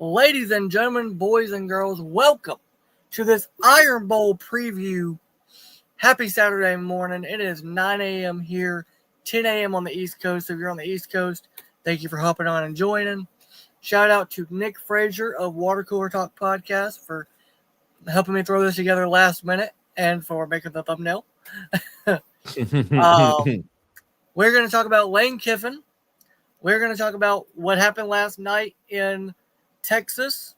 Ladies and gentlemen, boys and girls, welcome to this Iron Bowl preview. Happy Saturday morning. It is 9 a.m. here, 10 a.m. on the East Coast. If you're on the East Coast, thank you for hopping on and joining. Shout out to Nick Frazier of Water Cooler Talk Podcast for helping me throw this together last minute and for making the thumbnail. We're going to talk about Lane Kiffin. We're going to talk about what happened last night in Texas.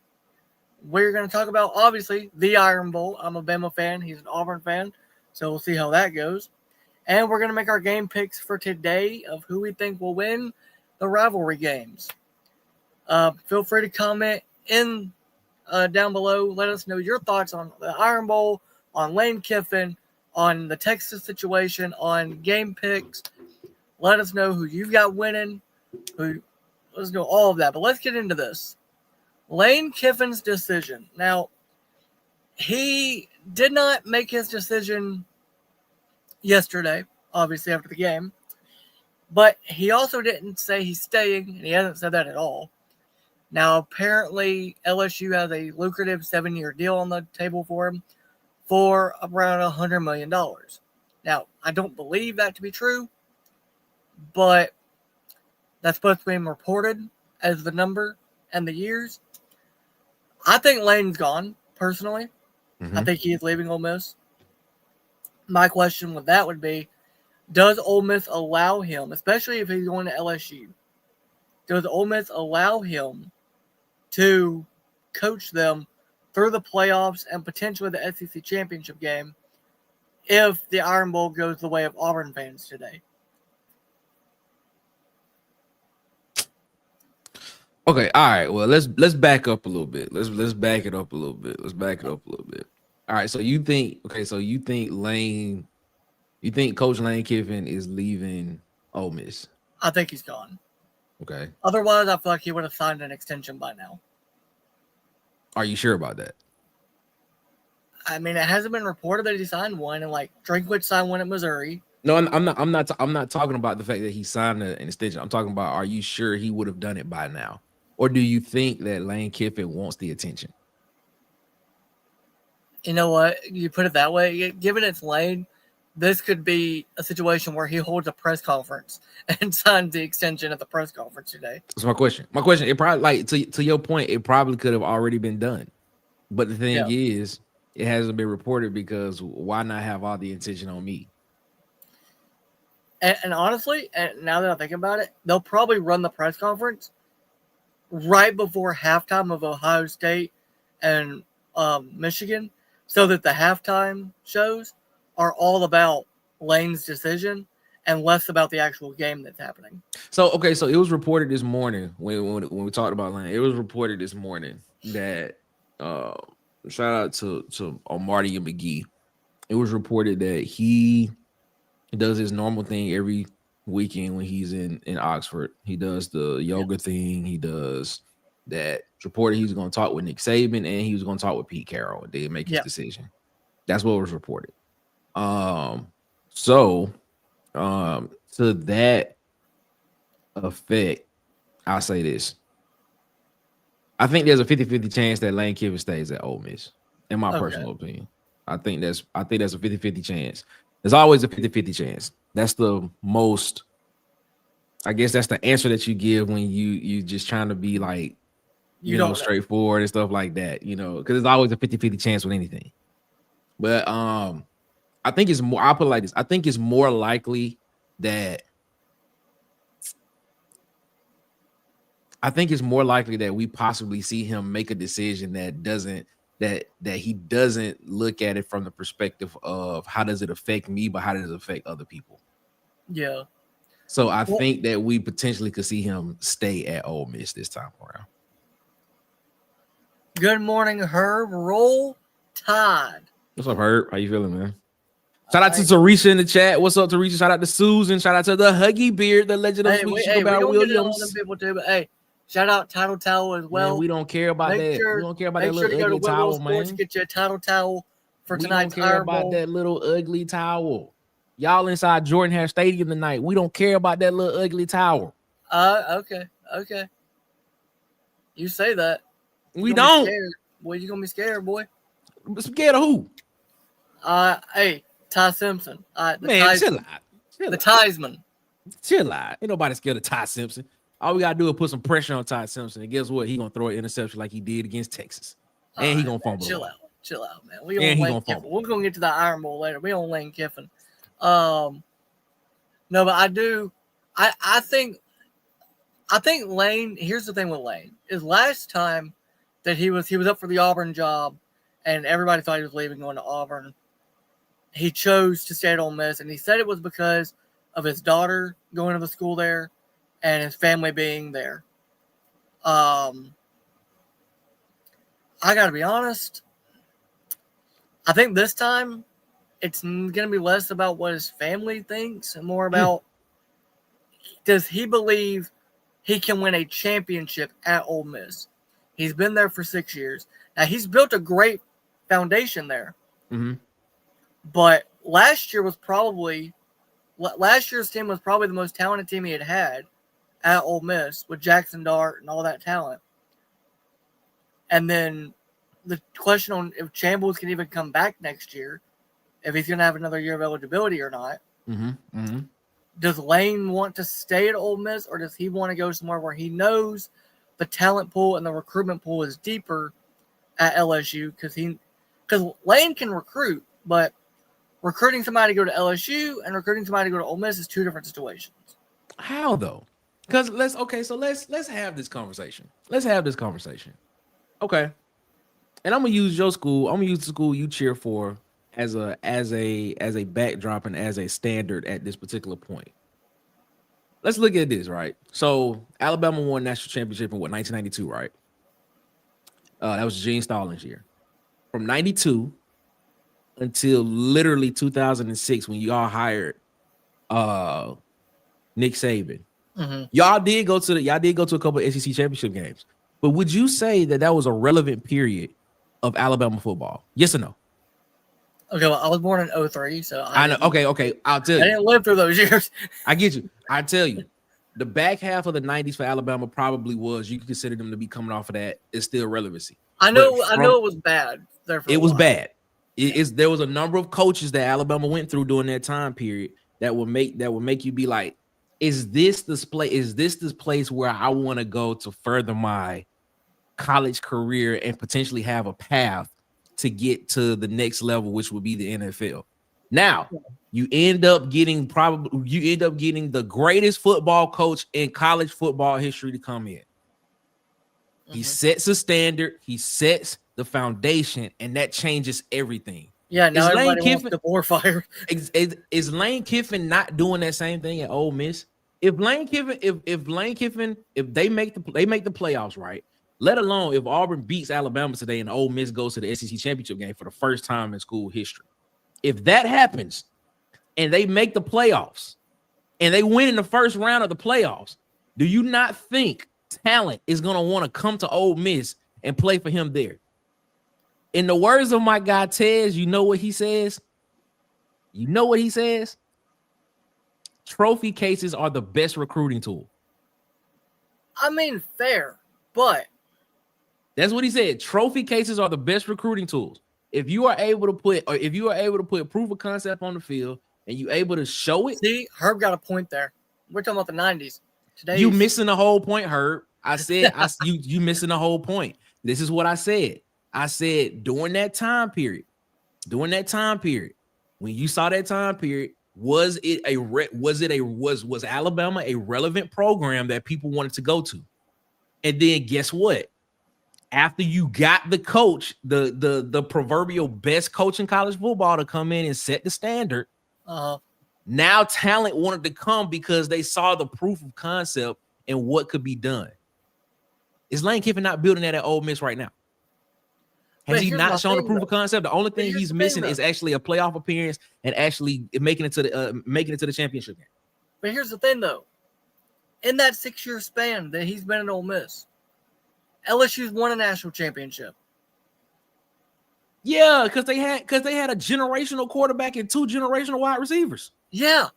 We're going to talk about, obviously, the Iron Bowl. I'm a Bama fan. He's an Auburn fan. So we'll see how that goes. And we're going to make our game picks for today of who we think will win the rivalry games. Feel free to comment in down below. Let us know your thoughts on the Iron Bowl, on Lane Kiffin, on the Texas situation, on game picks. Let us know who you've got winning. Let's know all of that. But let's get into this. Lane Kiffin's decision. Now, he did not make his decision yesterday, obviously, after the game. But he also didn't say he's staying, and he hasn't said that at all. Now, apparently, LSU has a lucrative 7-year deal on the table for him for around $100 million. Now, I don't believe that to be true, but that's supposed to be reported as the number and the years. I think Lane's gone, personally. I think he is leaving Ole Miss. My question with that would be, does Ole Miss allow him, especially if he's going to LSU, does Ole Miss allow him to coach them through the playoffs and potentially the SEC championship game if the Iron Bowl goes the way of Auburn fans today? Okay, all right. Well, let's back up a little bit. Let's back it up a little bit. All right. So you think Coach Lane Kiffin is leaving Ole Miss? I think he's gone. Okay. Otherwise, I feel like he would have signed an extension by now. Are you sure about that? I mean, it hasn't been reported that he signed one, and like Drinkwitz signed one at Missouri. No, I'm not talking about the fact that he signed an extension. I'm talking about, are you sure he would have done it by now? Or do you think that Lane Kiffin wants the attention? You know what? You put it that way. Given it's Lane, this could be a situation where he holds a press conference and signs the extension at the press conference today. That's my question. It probably, like, to your point, it probably could have already been done. But the thing is, it hasn't been reported because why not have all the attention on me? And honestly, and now that I think about it, they'll probably run the press conference right before halftime of Ohio State and Michigan, so that the halftime shows are all about Lane's decision and less about the actual game that's happening. So it was reported this morning when we talked about Lane. It was reported this morning that shout out to Marty and McGee. It was reported that he does his normal thing every weekend when he's in Oxford. He does the yoga thing. He does that. It's reported he's going to talk with Nick Saban and he was going to talk with Pete Carroll and they make his decision. That's what was reported. So to that effect, I'll say this. I think there's a 50-50 chance that Lane Kiffin stays at Ole Miss, in my personal opinion. I think that's a 50-50 chance. There's always a 50-50 chance. That's the most, I guess that's the answer that you give when you just trying to be like, you know, straightforward and stuff like that, you know, because there's always a 50-50 chance with anything. But I think it's more, I'll put it like this. I think it's more likely that we possibly see him make a decision that he doesn't look at it from the perspective of how does it affect me, but how does it affect other people? Yeah. So I think that we potentially could see him stay at Ole Miss this time around. Good morning, Herb. Roll Tide. What's up, Herb? How you feeling, man? Shout out to Teresa in the chat. What's up, Teresa? Shout out to Susan. Shout out to the Huggy Beard, the legend of Sweet Sugar Bow Williams. People too, but hey, shout out Title Towel as well. Man, we don't care about that. We don't care about that little ugly towel, man. Get your Title Towel for tonight's Iron Bowl. We don't care about that little ugly towel. Y'all inside Jordan Hare Stadium tonight. We don't care about that little ugly towel. Okay. You say that. We don't. Boy, you gonna be scared, boy. Scared of who? Hey, Ty Simpson. Man, chill out. The Tiesman. Chill out. Ain't nobody scared of Ty Simpson. All we gotta do is put some pressure on Ty Simpson, and guess what? He gonna throw an interception like he did against Texas, and he gonna fumble. Chill out, man. We on Lane Kiffin. We're gonna get to the Iron Bowl later. We on Lane Kiffin. No, but I do. I think Lane. Here's the thing with Lane is last time that he was up for the Auburn job, and everybody thought he was leaving, going to Auburn. He chose to stay at Ole Miss, and he said it was because of his daughter going to the school there and his family being there. I got to be honest. I think this time it's going to be less about what his family thinks and more about does he believe he can win a championship at Ole Miss? He's been there for 6 years. Now, he's built a great foundation there. Mm-hmm. But last year's team was probably the most talented team he had at Ole Miss with Jackson Dart and all that talent. And then the question on if Chambliss can even come back next year, if he's going to have another year of eligibility or not. Mm-hmm. Mm-hmm. Does Lane want to stay at Ole Miss, or does he want to go somewhere where he knows the talent pool and the recruitment pool is deeper at LSU? Because Lane can recruit, but recruiting somebody to go to LSU and recruiting somebody to go to Ole Miss is two different situations. How though? Because let's have this conversation. Okay. And I'm gonna use your school. I'm gonna use the school you cheer for as a backdrop and as a standard at this particular point. Let's look at this, right? So Alabama won national championship in 1992, right? That was Gene Stallings' year. From 92 until literally 2006, when y'all hired Nick Saban. Mm-hmm. Y'all did go to a couple of SEC championship games. But would you say that was a relevant period of Alabama football? Yes or no? Okay, well, I was born in 2003, so I know. Okay, I'll tell you. I didn't live through those years. I get you. I tell you, the back half of the 90s for Alabama probably was, you could consider them to be coming off of that. It's still relevancy. I know it was bad. It was bad. There was a number of coaches that Alabama went through during that time period that would make you be like, is this this place where I want to go to further my college career and potentially have a path to get to the next level, which would be the NFL. Now, you end up getting the greatest football coach in college football history to come in. Mm-hmm. He sets a standard, he sets the foundation, and that changes everything. Yeah, now everybody wants the boar fire. Is Lane Kiffin not doing that same thing at Ole Miss? If Lane Kiffin, if they make the playoffs, right? Let alone if Auburn beats Alabama today and Ole Miss goes to the SEC championship game for the first time in school history. If that happens and they make the playoffs and they win in the first round of the playoffs, do you not think talent is going to want to come to Ole Miss and play for him there? In the words of my guy Tez, you know what he says? Trophy cases are the best recruiting tool. I mean, fair, but that's what he said. Trophy cases are the best recruiting tools. If you are able to put proof of concept on the field and you able to show it. See, Herb got a point there. We're talking about the 90s. Today you missing the whole point, Herb. I said you missing the whole point. This is what I said. I said during that time period, when you saw that time period, was Alabama a relevant program that people wanted to go to? And then guess what? After you got the coach, the proverbial best coach in college football to come in and set the standard, now talent wanted to come because they saw the proof of concept and what could be done. Is Lane Kiffin not building that at Ole Miss right now? Has he not shown the proof of concept? The only thing he's missing is actually a playoff appearance and actually making it to the championship game. But here's the thing, though. In that 6-year span that he's been at Ole Miss, LSU's won a national championship. Yeah, because they had a generational quarterback and 2 generational wide receivers. Yeah,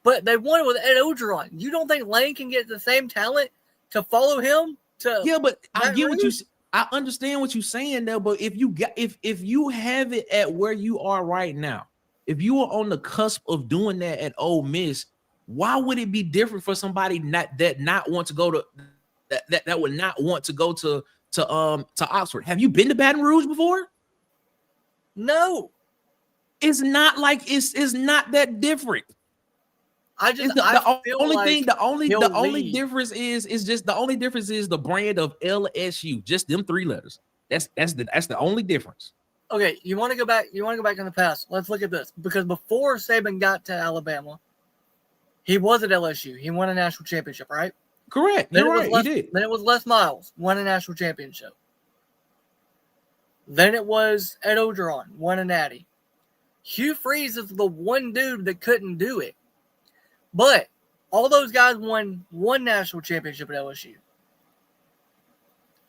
but they won it with Ed Orgeron. You don't think Lane can get the same talent to follow him? Yeah, but I get what you I understand what you're saying though, but if you have it at where you are right now, if you are on the cusp of doing that at Ole Miss, why would it be different for somebody not want to go to that would not want to go to Oxford? Have you been to Baton Rouge before? No. It's not like it's not that different. The only difference is the brand of LSU, just them 3 letters. That's the only difference. Okay, you want to go back in the past. Let's look at this. Because before Saban got to Alabama, he was at LSU. He won a national championship, right? Correct. You're right. He did. Then it was Les Miles, won a national championship. Then it was Ed Ogeron, won a natty. Hugh Freeze is the one dude that couldn't do it. But all those guys won one national championship at LSU.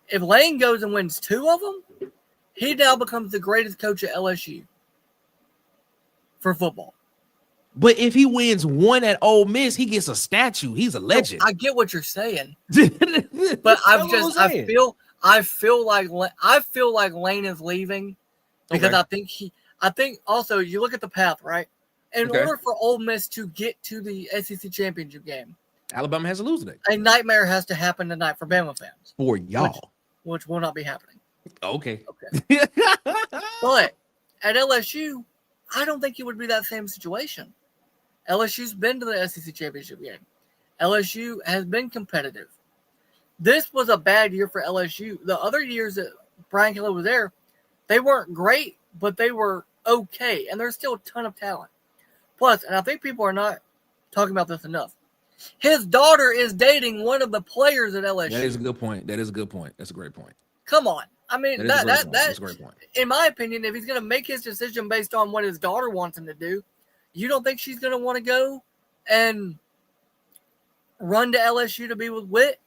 If Lane goes and wins 2 of them, he now becomes the greatest coach at LSU for football. But if he wins 1 at Ole Miss, he gets a statue. He's a legend. No, I get what you're saying, but I feel like Lane is leaving because I think also you look at the path, right? In order for Ole Miss to get to the SEC championship game, Alabama has to lose today. A nightmare has to happen tonight for Bama fans. For y'all. Which will not be happening. Okay. But at LSU, I don't think it would be that same situation. LSU's been to the SEC championship game. LSU has been competitive. This was a bad year for LSU. The other years that Brian Kelly was there, they weren't great, but they were okay. And there's still a ton of talent. Plus, and I think people are not talking about this enough, his daughter is dating one of the players at LSU. That is a good point. That's a great point. Come on. I mean, that's a great point. In my opinion, if he's going to make his decision based on what his daughter wants him to do, you don't think she's going to want to go and run to LSU to be with Witt?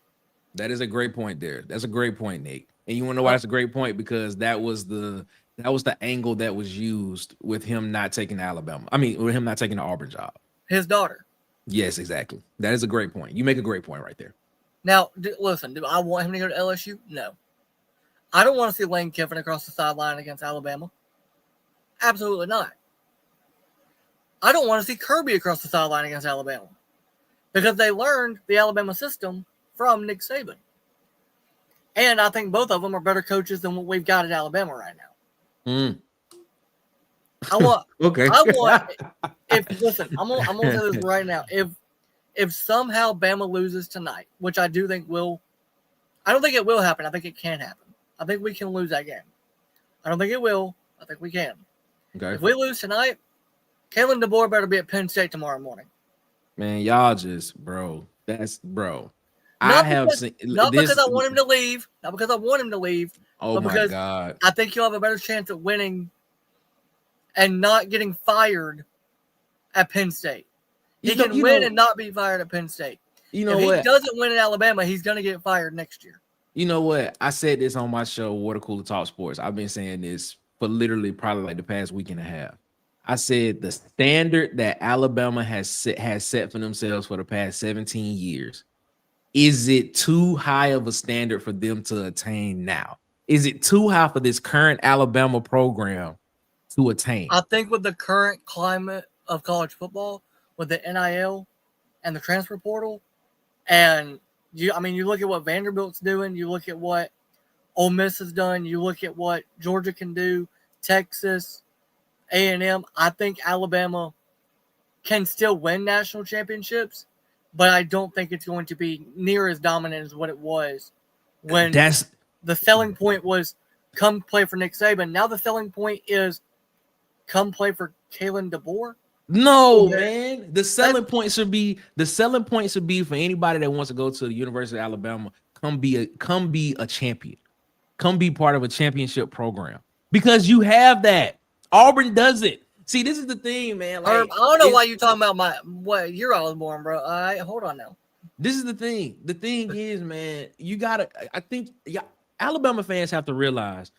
That is a great point there. That's a great point, Nick. And you want to know why it's a great point? Because that was the angle that was used with him not taking Alabama. I mean, with him not taking the Auburn job. His daughter. Yes, exactly. That is a great point. You make a great point right there. Now, listen, do I want him to go to LSU? No. I don't want to see Lane Kiffin across the sideline against Alabama. Absolutely not. I don't want to see Kirby across the sideline against Alabama because they learned the Alabama system from Nick Saban. And I think both of them are better coaches than what we've got at Alabama right now. I'm gonna say this right now. If somehow Bama loses tonight, which I do think I don't think it will happen. I think it can happen. I think we can lose that game. I don't think it will. I think we can. Okay. If we lose tonight, Kalen DeBoer better be at Penn State tomorrow morning. Man, y'all just, bro. That's bro. Not because I want him to leave. Not because I want him to leave. Oh my God. I think he'll have a better chance at winning and not getting fired at Penn State. He can win and not be fired at Penn State. You know if what? He doesn't win in Alabama, he's going to get fired next year. You know what? I said this on my show, Water Cooler Talk Sports. I've been saying this for literally probably like the past week and a half. I said the standard that Alabama has set for themselves for the past 17 years, is it too high of a standard for them to attain now? Is it too high for this current Alabama program to attain? I think with the current climate of college football, with the NIL and the transfer portal, and you look at what Vanderbilt's doing, you look at what Ole Miss has done, you look at what Georgia can do, Texas, A&M. I think Alabama can still win national championships, but I don't think it's going to be near as dominant as what it was when the selling point was come play for Nick Saban. Now the selling point is come play for Kalen DeBoer. No, man. The selling point should be for anybody that wants to go to the University of Alabama, come be a champion. Come be part of a championship program. Because you have that. Auburn does it. See, this is the thing, man. Like, I don't know why you're talking about what year I was born, bro. All right, hold on now. This is the thing. The thing is, man, I think Alabama fans have to realize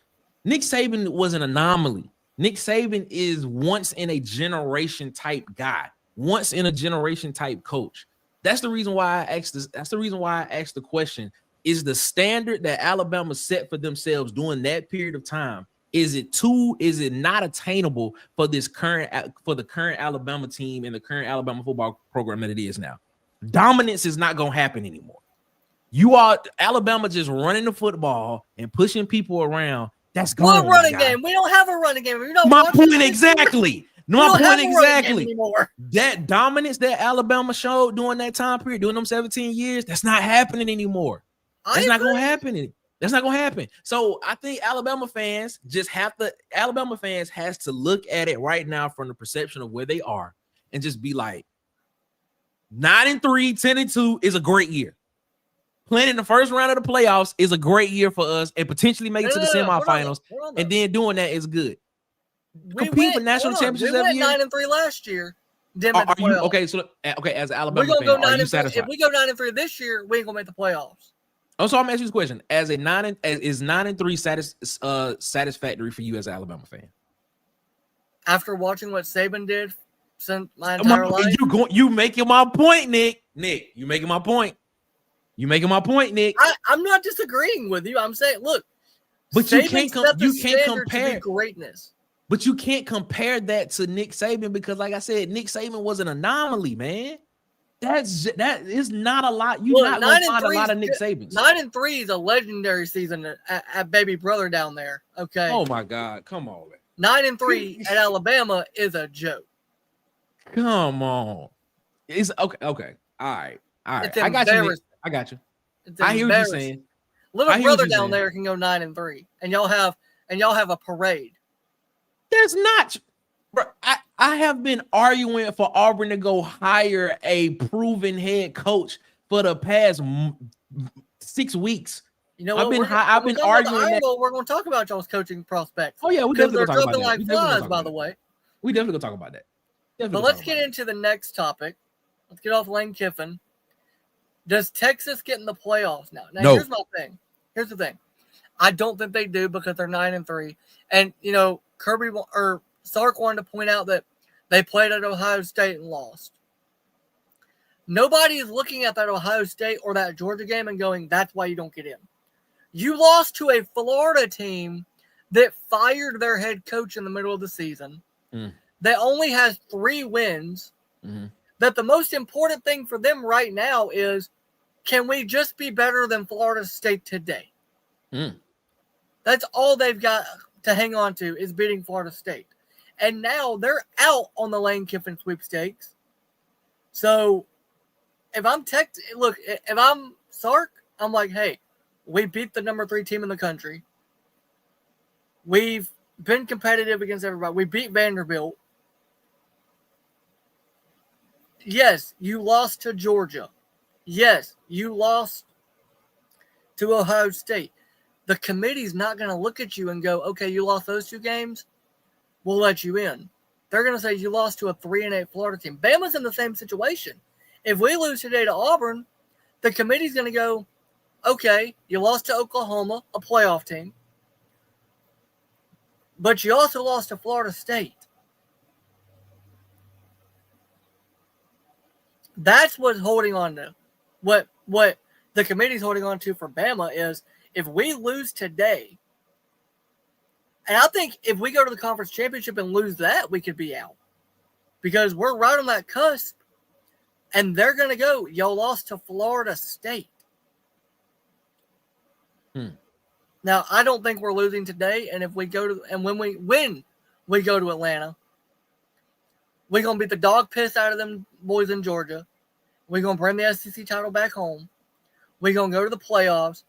Nick Saban was an anomaly. Nick Saban is once in a generation type guy, once in a generation type coach. That's the reason why I asked this. That's the reason why I asked the question. is the standard that Alabama set for themselves during that period of time. Is it not attainable for the current Alabama team and the current Alabama football program that it is now? Dominance is not going to happen anymore. You are Alabama just running the football and pushing people around. That's gone. What running game? We don't have a running game. My point exactly. No, my point exactly. That dominance that Alabama showed during that time period, during them 17 years, that's not happening anymore. That's not going to happen. That's not going to happen. So I think Alabama fans has to look at it right now from the perception of where they are and just be like, 9-3, 10-2 is a great year. Playing in the first round of the playoffs is a great year for us and potentially make it to the semifinals. And then doing that is good. Compete for national championships every year. 9-3 last year. Are you okay? So as an Alabama fan, are you satisfied? If we go 9-3 this year, we ain't gonna make the playoffs. Oh, so I'm asking you this question: is 9-3 satisfactory for you as an Alabama fan? After watching what Saban did since my entire life, you making my point, Nick. Nick, you making my point. You making my point, Nick. I'm not disagreeing with you. I'm saying, look, but Saban you can't compare greatness. But you can't compare that to Nick Saban because, like I said, Nick Saban was an anomaly, man. That is not a lot. You're not gonna find a lot of Nick Sabans. 9-3 is a legendary season at Baby Brother down there. Okay. Oh my God, come on, man. 9-3 at Alabama is a joke. Come on. It's okay. All right. I got you, Nick. I got you. I hear what you're saying. Little brother down there can go 9-3, and y'all have a parade. There's not. Bro, I have been arguing for Auburn to go hire a proven head coach for the past 6 weeks. You know, I've been arguing that. We're going to talk about y'all's coaching prospects. Oh yeah, we definitely going to talk about like flies, by the way. We definitely going to talk about that. But let's get into the next topic. Let's get off Lane Kiffin. Does Texas get in the playoffs now? Now, no. Here's my thing. Here's the thing. I don't think they do because they're 9-3. And, you know, Sark wanted to point out that they played at Ohio State and lost. Nobody is looking at that Ohio State or that Georgia game and going, that's why you don't get in. You lost to a Florida team that fired their head coach in the middle of the season, that only has 3 wins, that the most important thing for them right now is, can we just be better than Florida State today? That's all they've got to hang on to is beating Florida State. And now they're out on the Lane Kiffin sweepstakes. So if I'm Sark, I'm like, hey, we beat the number 3 team in the country. We've been competitive against everybody. We beat Vanderbilt. Yes, you lost to Georgia. Yes, you lost to Ohio State. The committee's not going to look at you and go, okay, you lost those 2 games. We'll let you in. They're going to say you lost to a 3-8 Florida team. Bama's in the same situation. If we lose today to Auburn, the committee's going to go, okay, you lost to Oklahoma, a playoff team, but you also lost to Florida State. That's what's holding on to. What the committee's holding on to for Bama is if we lose today, and I think if we go to the conference championship and lose that, we could be out. Because we're right on that cusp. And they're going to go, y'all lost to Florida State. Now, I don't think we're losing today. And if we go to, and when we go to Atlanta, we're going to beat the dog piss out of them boys in Georgia. We're going to bring the SEC title back home. We're going to go to the playoffs.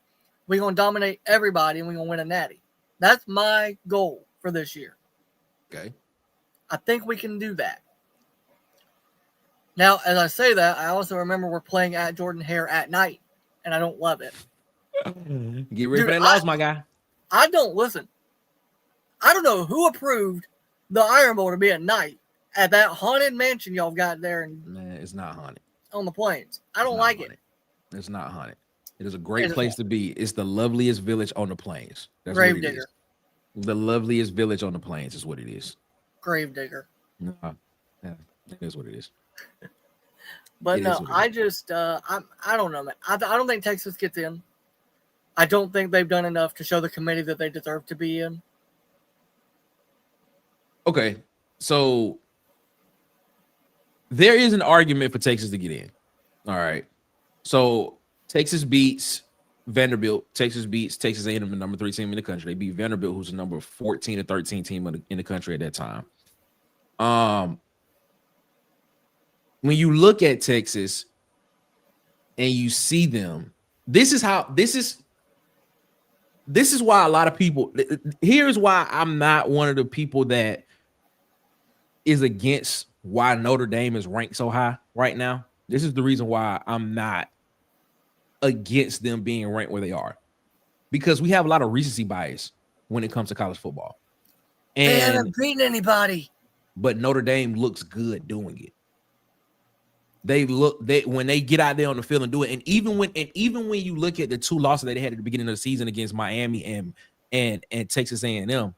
We're going to dominate everybody, and we're going to win a natty. That's my goal for this year. Okay. I think we can do that. Now, as I say that, I also remember we're playing at Jordan-Hare at night, and I don't love it. Get ready for that loss, my guy. I don't listen. I don't know who approved the Iron Bowl to be at night at that haunted mansion y'all got there. Man, it's not haunted. On the plains. I don't like it. It's not haunted. It is a great place to be. It's the loveliest village on the plains. That's Gravedigger. The loveliest village on the plains is what it is. Gravedigger. Yeah, it is what it is. But no, I just I don't know, man. I don't think Texas gets in. I don't think they've done enough to show the committee that they deserve to be in. Okay, so there is an argument for Texas to get in. All right, so Texas beats Vanderbilt. Texas beats Texas A&M, the number 3 team in the country. They beat Vanderbilt, who's the number 14 or 13 team in the country at that time. When you look at Texas and you see them, this is why a lot of people. Here's why I'm not one of the people that is against why Notre Dame is ranked so high right now. This is the reason why I'm not against them being ranked where they are, because we have a lot of recency bias when it comes to college football. And they haven't beaten anybody, but Notre Dame looks good doing it. When they get out there on the field and do it, and even when you look at the 2 losses that they had at the beginning of the season against Miami and Texas A&M,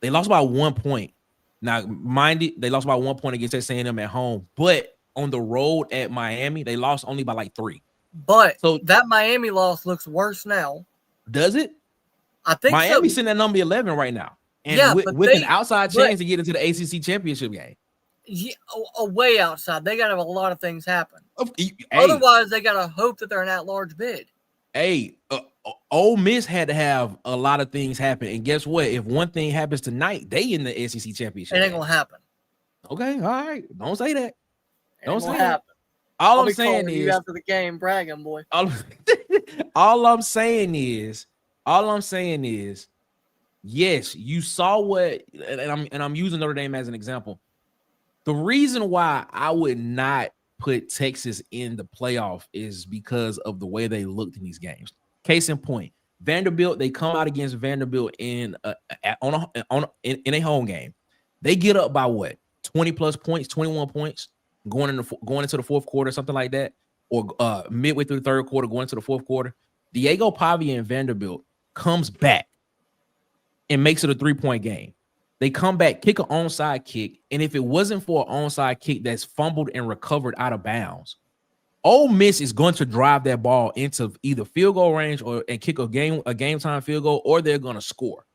they lost by 1 point. Now, mind it, they lost by 1 point against Texas A&M at home, but on the road at Miami, they lost only by like 3. But so that Miami loss looks worse now. Does it? I think Miami's so. sitting at number 11 right now, and yeah, with an outside chance to get into the ACC championship game. Yeah, way outside. They got to have a lot of things happen. Hey, otherwise, they got to hope that they're an at-large bid. Hey, Ole Miss had to have a lot of things happen, and guess what? If one thing happens tonight, they in the SEC championship. It ain't gonna happen. Okay, all right. Don't say that. Don't say that. All I'm saying is after the game, bragging boy. All I'm saying is, yes, you saw what, and I'm using Notre Dame as an example. The reason why I would not put Texas in the playoff is because of the way they looked in these games. Case in point, Vanderbilt, they come out against Vanderbilt in a home game. They get up by what? 20 plus points, 21 points going into the fourth quarter, something like that, or midway through the third quarter, going into the fourth quarter. Diego Pavia and Vanderbilt comes back and makes it a 3-point game. They come back, kick an onside kick, and if it wasn't for an onside kick that's fumbled and recovered out of bounds, Ole Miss is going to drive that ball into either field goal range and kick a game time field goal, or they're going to score.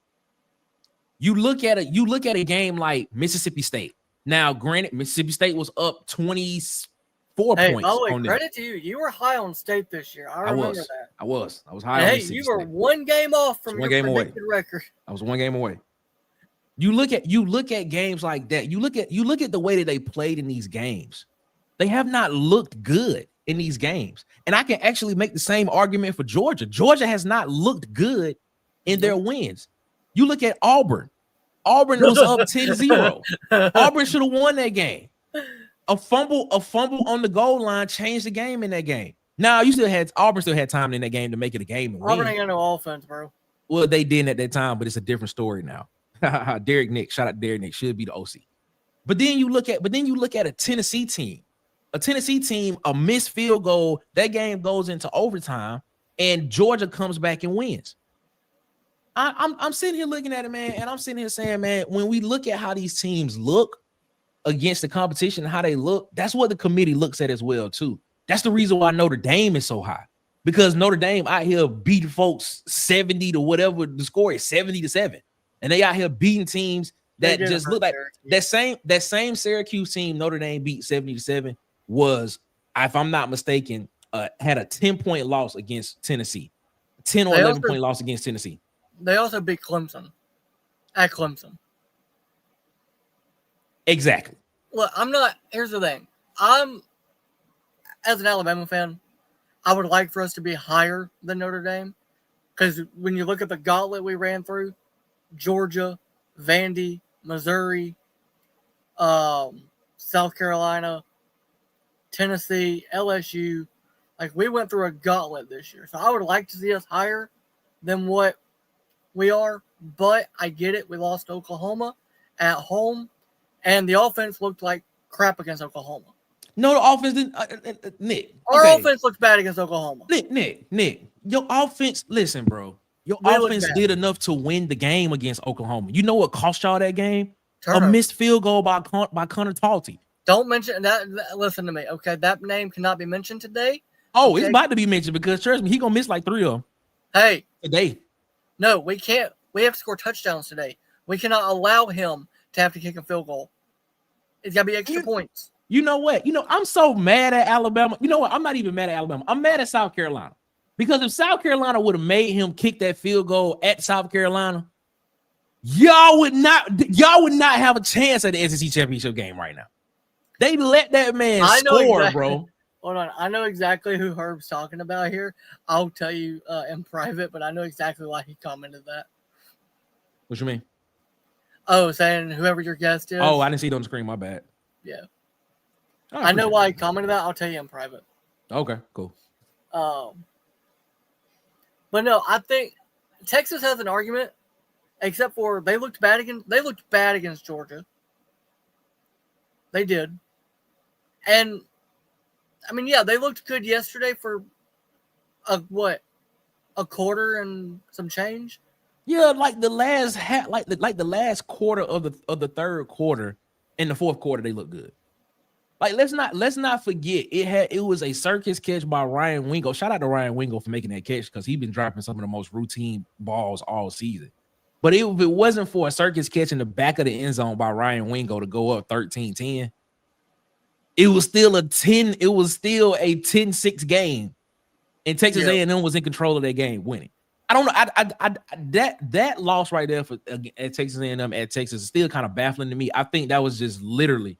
You look at a game like Mississippi State. Now, granted, Mississippi State was up 24 points. By the way, credit to you. You were high on State this year. I remember that. I was high on Mississippi State. You were 1 game off from your predicted record. I was 1 game away. You look at games like that. You look at the way that they played in these games. They have not looked good in these games. And I can actually make the same argument for Georgia. Georgia has not looked good in their wins. You look at Auburn. Auburn was up 10-0. Auburn should have won that game. A fumble on the goal line changed the game in that game. Now, Auburn still had time in that game to make it a game and win. Auburn ain't got no offense, bro. Well, they didn't at that time, but it's a different story now. Derek Nick, shout out to Derek Nick, should be the OC. But then you look at a Tennessee team. A missed field goal, that game goes into overtime, and Georgia comes back and wins. I'm sitting here looking at it, man, and I'm sitting here saying, man, when we look at how these teams look against the competition and how they look, that's what the committee looks at as well, too. That's the reason why Notre Dame is so high, because Notre Dame out here beating folks 70 to whatever the score is, 70-7. And they out here beating teams that just look like that same Syracuse team Notre Dame beat 70-7 was, if I'm not mistaken, had a 10-point loss against Tennessee. 10 or 11-point loss against Tennessee. They also beat Clemson at Clemson. Exactly. Look, here's the thing. As an Alabama fan, I would like for us to be higher than Notre Dame, because when you look at the gauntlet we ran through, Georgia, Vandy, Missouri, South Carolina, Tennessee, LSU, like we went through a gauntlet this year. So I would like to see us higher than what we are, but I get it. We lost to Oklahoma at home, and the offense looked like crap against Oklahoma. No, the offense didn't. Nick, our offense looked bad against Oklahoma. Nick, your offense. Listen, bro. Your offense did enough to win the game against Oklahoma. You know what cost y'all that game? A missed field goal by Connor Talty. Don't mention that. Listen to me, okay? That name cannot be mentioned today. Oh, okay. It's about to be mentioned, because trust me, he gonna miss like 3 of them. Hey, today. No, we can't. We have to score touchdowns today. We cannot allow him to have to kick a field goal. It's got to be extra points. You know what? I'm so mad at Alabama. You know what? I'm not even mad at Alabama. I'm mad at South Carolina. Because if South Carolina would have made him kick that field goal at South Carolina, y'all would not have a chance at the SEC championship game right now. They let that man score, bro. Hold on. I know exactly who Herb's talking about here. I'll tell you in private, but I know exactly why he commented that. What you mean? Oh, saying whoever your guest is. Oh, I didn't see it on the screen. My bad. Yeah. I know why he commented that. I'll tell you in private. Okay, cool. But no, I think Texas has an argument, except for they looked bad against Georgia. They did. And I mean, yeah, they looked good yesterday for a quarter and some change. Yeah, like the last the last quarter of the third quarter and the fourth quarter, they look good. Like let's not forget it was a circus catch by Ryan Wingo. Shout out to Ryan Wingo for making that catch because he's been dropping some of the most routine balls all season. But if it wasn't for a circus catch in the back of the end zone by Ryan Wingo to go up 13-10, it was still a 10-6 game, and Texas A&M was in control of that game, winning. I don't know. That loss right there at Texas A&M at Texas is still kind of baffling to me. I think that was just literally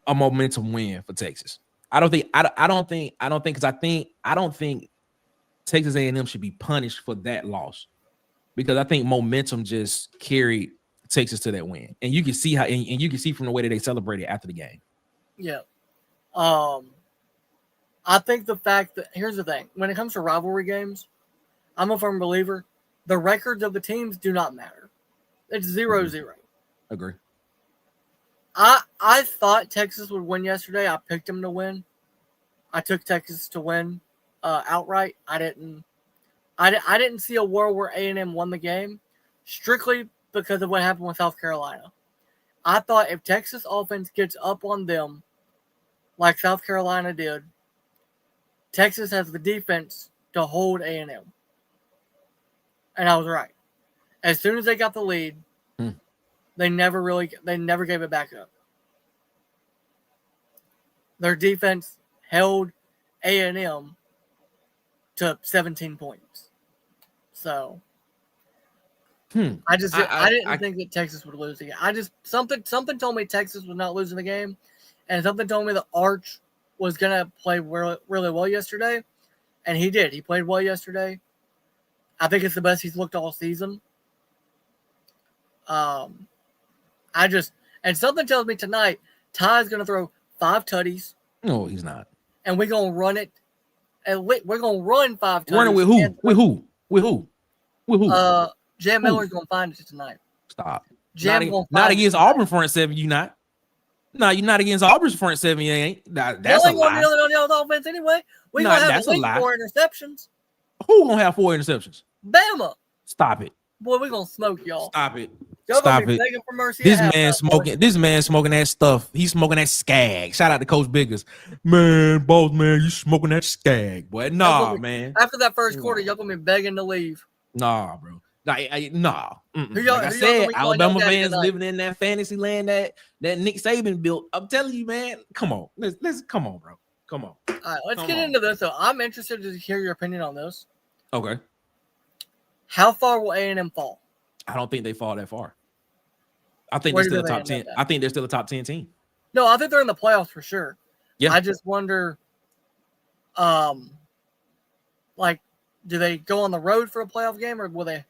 a momentum win for Texas. I don't think Texas A&M should be punished for that loss because I think momentum just carried Texas to that win, and you can see how, and you can see from the way that they celebrated after the game. Yeah, I think the fact that here's the thing: when it comes to rivalry games, I'm a firm believer the records of the teams do not matter. It's 0-0. Agree. I thought Texas would win yesterday. I picked them to win. I took Texas to win outright. I didn't see a world where A&M won the game strictly because of what happened with South Carolina. I thought if Texas offense gets up on them like South Carolina did, Texas has the defense to hold A&M. And I was right. As soon as they got the lead, they never gave it back up. Their defense held A&M to 17 points. So I didn't think that Texas would lose the game. Something told me Texas was not losing the game, and something told me that Arch was gonna play really well yesterday, and he did. He played well yesterday. I think it's the best he's looked all season. And something tells me tonight Ty's gonna throw 5 tutties. No, he's not. And we're gonna run it. And we're gonna run 5 tutties. Running with who? With who? Jam Miller's gonna find it tonight. Stop. Not against Auburn front seven. You not? No, you're not against Auburn's front seven. You ain't. That's a lie. Gonna be on y'all's offense anyway. We gonna have 4 interceptions. Who gonna have 4 interceptions? Bama. Stop it. Boy, we gonna smoke y'all. Stop it. Y'all Stop be it. begging for mercy. This man smoking that stuff. He's smoking that skag. Shout out to Coach Biggers. Man, boss man, you smoking that skag, boy. Nah, man. After that first quarter, y'all gonna be begging to leave. Nah, bro. Nah. Like I said, Alabama fans living in that fantasy land that Nick Saban built. I'm telling you, man. Come on. Let's come on, bro. Come on. All right, let's get into this. So I'm interested to hear your opinion on this. Okay. How far will A&M fall? I don't think they fall that far. I think they're still a top 10. I think they're still a top 10 team. No, I think they're in the playoffs for sure. Yeah. I just wonder, do they go on the road for a playoff game, or will they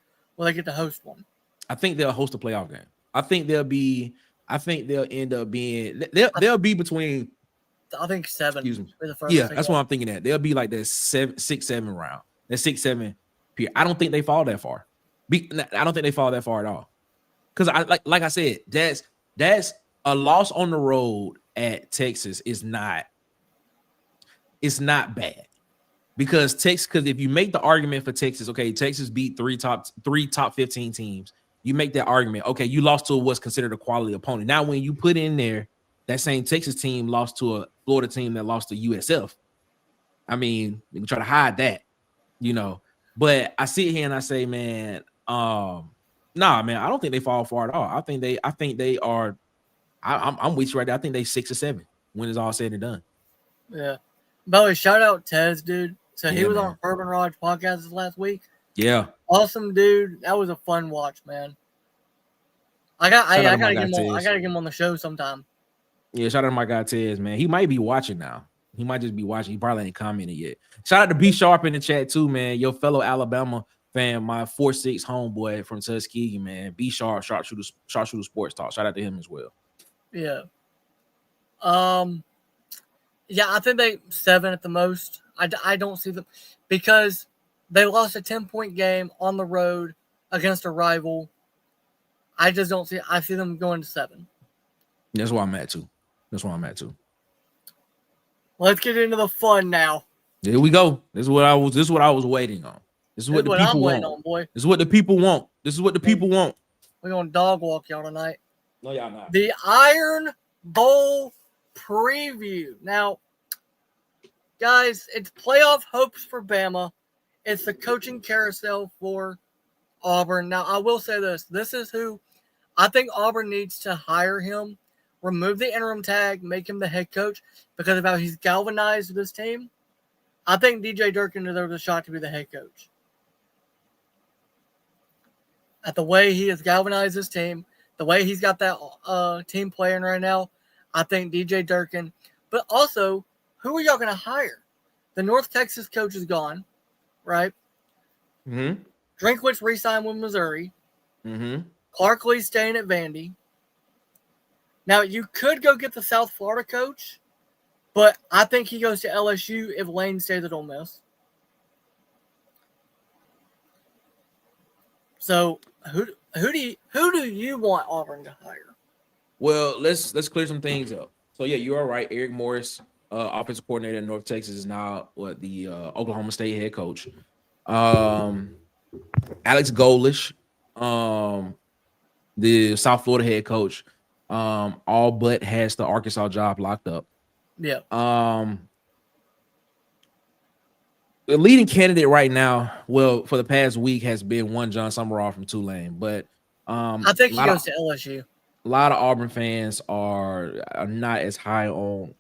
get to host one? I think they'll host a playoff game. I think they'll end up being. They'll be between. I think 7. Excuse me. For the first that's what I'm thinking. That they'll be like that 6-7 round. That 6-7 period. I don't think they fall that far. I don't think they fall that far at all. Because like I said, that's a loss on the road at Texas is not. It's not bad. Because if you make the argument for Texas, okay, Texas beat 3 top 15 teams. You make that argument, okay, you lost to what's considered a quality opponent. Now, when you put in there that same Texas team lost to a Florida team that lost to USF, I mean, we can try to hide that, you know. But I sit here and I say, man, nah, man, I don't think they fall far at all. I think they are. I'm with you right there. I think they 6 or 7 when it's all said and done. Yeah. By the way, shout out Tez, dude. So he Yeah, was man. on Urban Raj podcast this last week. Yeah. Awesome, dude. That was a fun watch, man. I gotta get him on the show sometime. Yeah, shout out to my guy Tez, man. He might be watching now. He might just be watching. He probably ain't commented yet. Shout out to B Sharp in the chat too, man. Your fellow Alabama fan, my 4-6 homeboy from Tuskegee, man. B Sharp, Sharpshooter Sports Talk. Shout out to him as well. Yeah. Yeah, I think they 7 at the most. I don't see them because they lost a 10-point game on the road against a rival. I just don't see. I see them going to 7. That's where I'm at too. Let's get into the fun now. Here we go. This is what I was waiting on. This is what the people want. Boy. This is what the people want. We're gonna dog walk y'all tonight. No, y'all not. The Iron Bowl preview. Now, guys, it's playoff hopes for Bama. It's the coaching carousel for Auburn. Now, I will say this. This is who I think Auburn needs to hire him, remove the interim tag, make him the head coach because of how he's galvanized this team. I think DJ Durkin deserves a shot to be the head coach. At the way he has galvanized this team, the way he's got that team playing right now, I think DJ Durkin. But also, who are y'all going to hire? The North Texas coach is gone, right? Mm-hmm. Drinkwitz re-signed with Missouri. Mm-hmm. Clark Lee's staying at Vandy. Now, you could go get the South Florida coach, but I think he goes to LSU if Lane stays at Ole Miss. So, who do you want Auburn to hire? Well, let's clear some things up. So yeah, you are right. Eric Morris, offensive coordinator in North Texas, is now the Oklahoma State head coach. Alex Golish, the South Florida head coach, all but has the Arkansas job locked up. Yeah. The leading candidate right now, well, for the past week, has been one John Summerall from Tulane, but I think he goes to LSU. A lot of Auburn fans are not as high on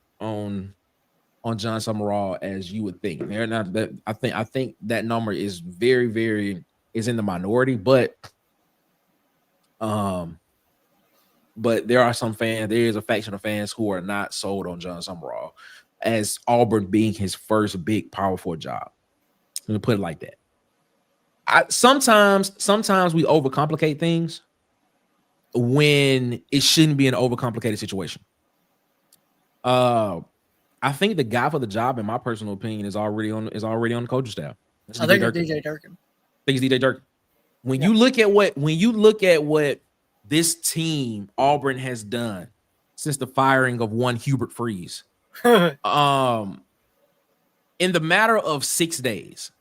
John Summerall as you would think. They're not that. I think that number is very, very is in the minority, but there are some fans. There is a faction of fans who are not sold on John Summerall as Auburn being his first big Power 4 job. Let me put it like that. Sometimes we overcomplicate things when it shouldn't be an overcomplicated situation. I think the guy for the job, in my personal opinion, is already on the coaching staff. I think it's DJ Durkin. I think it's DJ Durkin. When you look at what this team Auburn has done since the firing of one Hubert Freeze, in the matter of 6 days,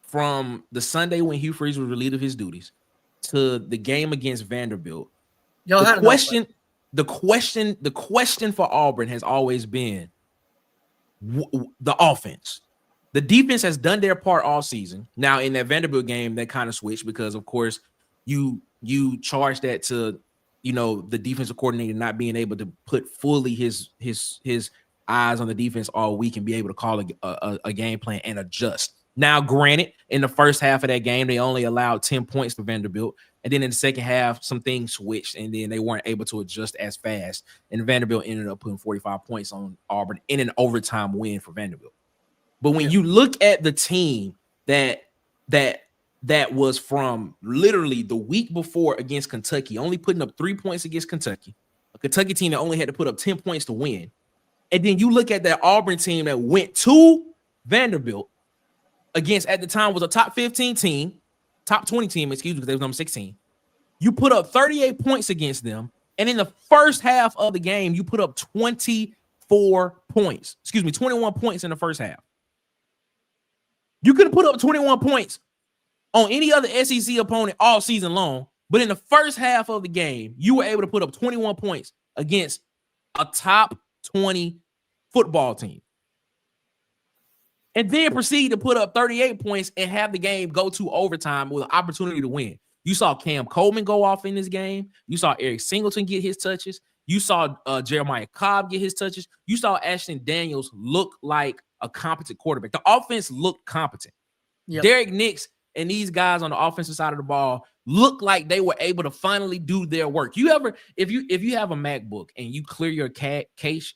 from the Sunday when Hugh Freeze was relieved of his duties to the game against Vanderbilt, the question for Auburn has always been the offense. The defense has done their part all season. Now, in that Vanderbilt game, that kind of switched because, of course, you charge that to, the defensive coordinator not being able to put fully his eyes on the defense all week and be able to call a game plan and adjust. Now, granted, in the first half of that game, they only allowed 10 points for Vanderbilt. And then in the second half, some things switched, and then they weren't able to adjust as fast. And Vanderbilt ended up putting 45 points on Auburn in an overtime win for Vanderbilt. But when you look at the team that was from literally the week before against Kentucky, only putting up 3 points against Kentucky, a Kentucky team that only had to put up 10 points to win. And then you look at that Auburn team that went to Vanderbilt against, at the time, was a top 15 team, top 20 team, excuse me, because they was number 16. You put up 38 points against them. And in the first half of the game, you put up 21 points in the first half. You could have put up 21 points on any other SEC opponent all season long, but in the first half of the game, you were able to put up 21 points against a top 20 football team. and then proceed to put up 38 points and have the game go to overtime with an opportunity to win. You saw Cam Coleman go off in this game. You saw Eric Singleton get his touches. You saw Jeremiah Cobb get his touches. You saw Ashton Daniels look like a competent quarterback. The offense looked competent. Yep. Derek Nix and these guys on the offensive side of the ball look like they were able to finally do their work. You ever, if you have a MacBook and you clear your cache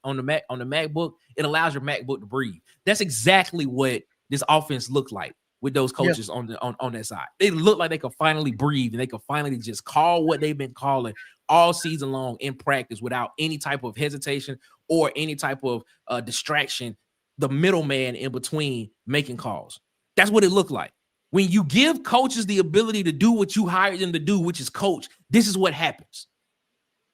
on the MacBook, it allows your MacBook to breathe. That's exactly what this offense looked like with those coaches on that side. They look like they could finally breathe and they could finally just call what they've been calling all season long in practice without any type of hesitation or any type of distraction, the middleman in between making calls. That's what it looked like. When you give coaches the ability to do what you hired them to do, which is coach, this is what happens.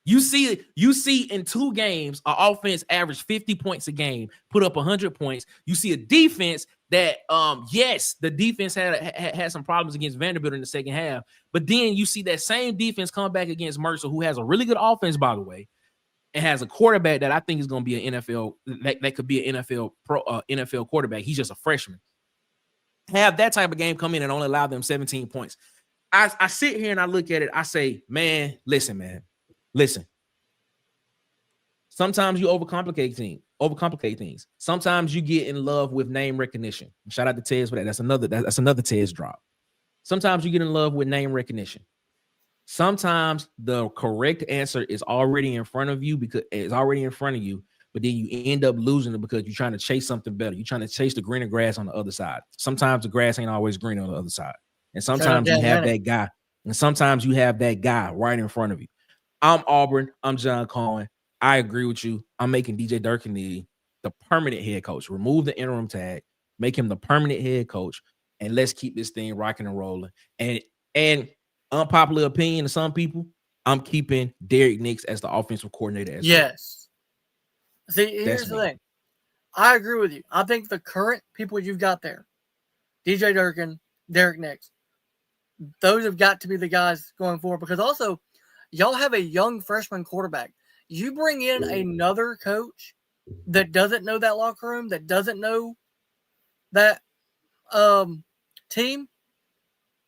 You see in 2 games, an offense averaged 50 points a game, put up 100 points. You see a defense that, yes, the defense had some problems against Vanderbilt in the second half, but then you see that same defense come back against Mercer, who has a really good offense, by the way, and has a quarterback that I think is going to be an NFL, that could be an NFL quarterback. He's just a freshman. Have that type of game come in and only allow them 17 points. I sit here and I look at it. I say, man. Listen. Sometimes you overcomplicate things. Sometimes you get in love with name recognition. Shout out to Tez for that. That's another Tez drop. Sometimes you get in love with name recognition. Sometimes the correct answer is already in front of you but then you end up losing it because you're trying to chase something better. You're trying to chase the greener grass on the other side. Sometimes the grass ain't always green on the other side. And sometimes you have that guy. And sometimes you have that guy right in front of you. I'm Auburn. I'm John Cohen. I agree with you. I'm making DJ Durkin the permanent head coach. Remove the interim tag. Make him the permanent head coach. And let's keep this thing rocking and rolling. And unpopular opinion to some people, I'm keeping Derek Nix as the offensive coordinator. Yes. See, here's the thing. I agree with you. I think the current people you've got there, DJ Durkin, Derek Nix, those have got to be the guys going forward because also y'all have a young freshman quarterback. You bring in another coach that doesn't know that locker room, that doesn't know that team,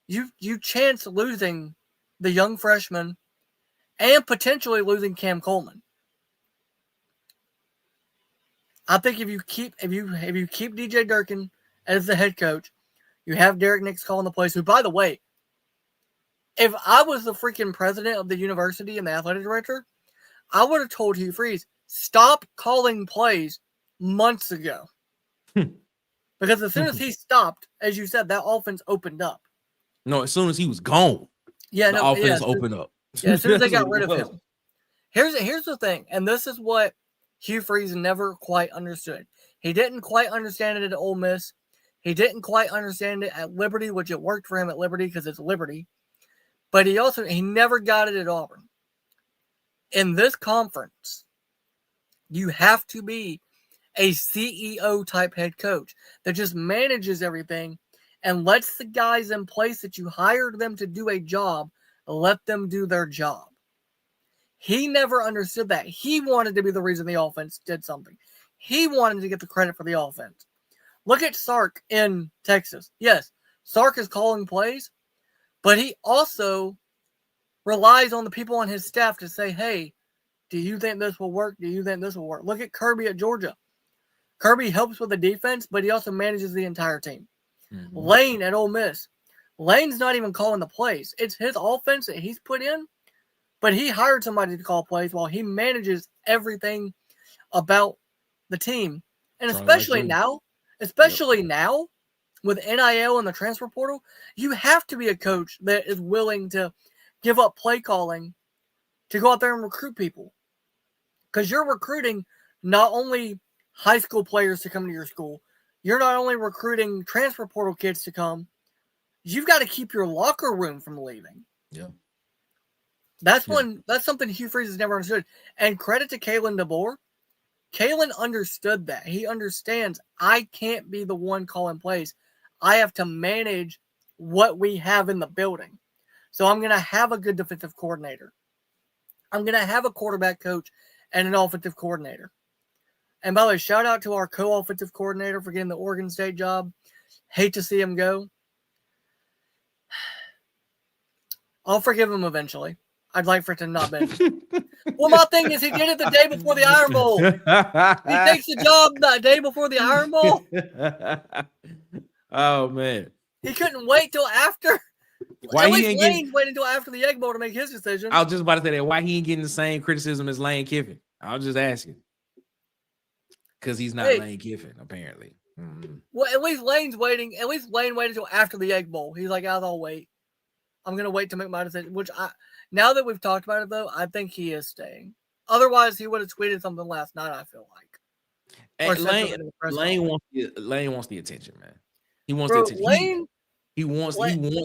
you chance losing the young freshman and potentially losing Cam Coleman. I think if you keep DJ Durkin as the head coach, you have Derek Nix calling the plays, who, by the way, if I was the freaking president of the university and the athletic director, I would have told Hugh Freeze, stop calling plays months ago. Because as soon as he stopped, as you said, that offense opened up. No, as soon as he was gone, the offense opened up. Yeah, as soon as they got rid of him. Here's the thing, and this is what Hugh Freeze never quite understood. He didn't quite understand it at Ole Miss. He didn't quite understand it at Liberty, which it worked for him at Liberty because it's Liberty. But he never got it at Auburn. In this conference, you have to be a CEO type head coach that just manages everything and lets the guys in place that you hired them to do a job, let them do their job. He never understood that. He wanted to be the reason the offense did something. He wanted to get the credit for the offense. Look at Sark in Texas. Yes, Sark is calling plays, but he also relies on the people on his staff to say, hey, do you think this will work? Do you think this will work? Look at Kirby at Georgia. Kirby helps with the defense, but he also manages the entire team. Mm-hmm. Lane at Ole Miss. Lane's not even calling the plays. It's his offense that he's put in, but he hired somebody to call plays while he manages everything about the team. And especially now with NIL and the transfer portal, you have to be a coach that is willing to give up play calling to go out there and recruit people. Because you're recruiting not only high school players to come to your school, you're not only recruiting transfer portal kids to come, you've got to keep your locker room from leaving. Yeah. That's something Hugh Freeze has never understood. And credit to Kalen DeBoer. Kalen understood that. He understands I can't be the one calling plays. I have to manage what we have in the building. So I'm going to have a good defensive coordinator. I'm going to have a quarterback coach and an offensive coordinator. And by the way, shout out to our co-offensive coordinator for getting the Oregon State job. Hate to see him go. I'll forgive him eventually. I'd like for it to not be. Well, my thing is he did it the day before the Iron Bowl. He takes the job the day before the Iron Bowl. Oh, man. He couldn't wait till after. Why At he least ain't Lane's waiting until after the Egg Bowl to make his decision. I was just about to say that. Why he ain't getting the same criticism as Lane Kiffin? I was just asking. Because he's not Lane Kiffin, apparently. Mm-hmm. Well, at least Lane's waiting. At least Lane waited until after the Egg Bowl. He's like, I'll wait. I'm going to wait to make my decision. Now that we've talked about it, though, I think he is staying. Otherwise, he would have tweeted something last night, I feel like. And Lane wants the attention, man. He wants the attention. He wants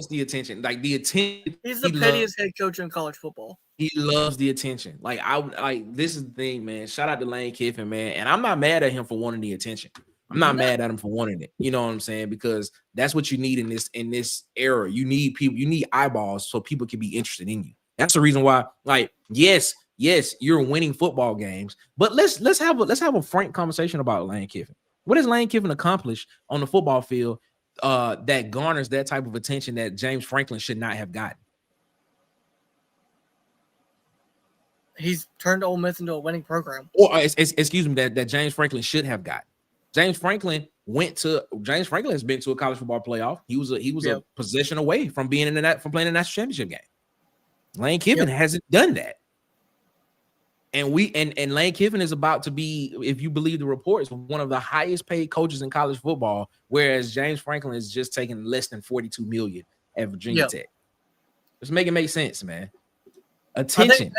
the attention. Like the attention. He's the pettiest head coach in college football. He loves the attention. This is the thing, man. Shout out to Lane Kiffin, man. And I'm not mad at him for wanting the attention. I'm not mad at him for wanting it. You know what I'm saying? Because that's what you need in this era. You need people, you need eyeballs so people can be interested in you. That's the reason why, yes, you're winning football games, but let's have a frank conversation about Lane Kiffin. What has Lane Kiffin accomplished on the football field that garners that type of attention that James Franklin should not have gotten? He's turned Ole Miss into a winning program. Or excuse me, that James Franklin should have got. James Franklin has been to a college football playoff. He was a possession away from being from playing a national championship game. Lane Kiffin hasn't done that. And Lane Kiffin is about to be, if you believe the reports, one of the highest paid coaches in college football, whereas James Franklin is just taking less than $42 million at Virginia Tech. Just make it make sense, man. Attention,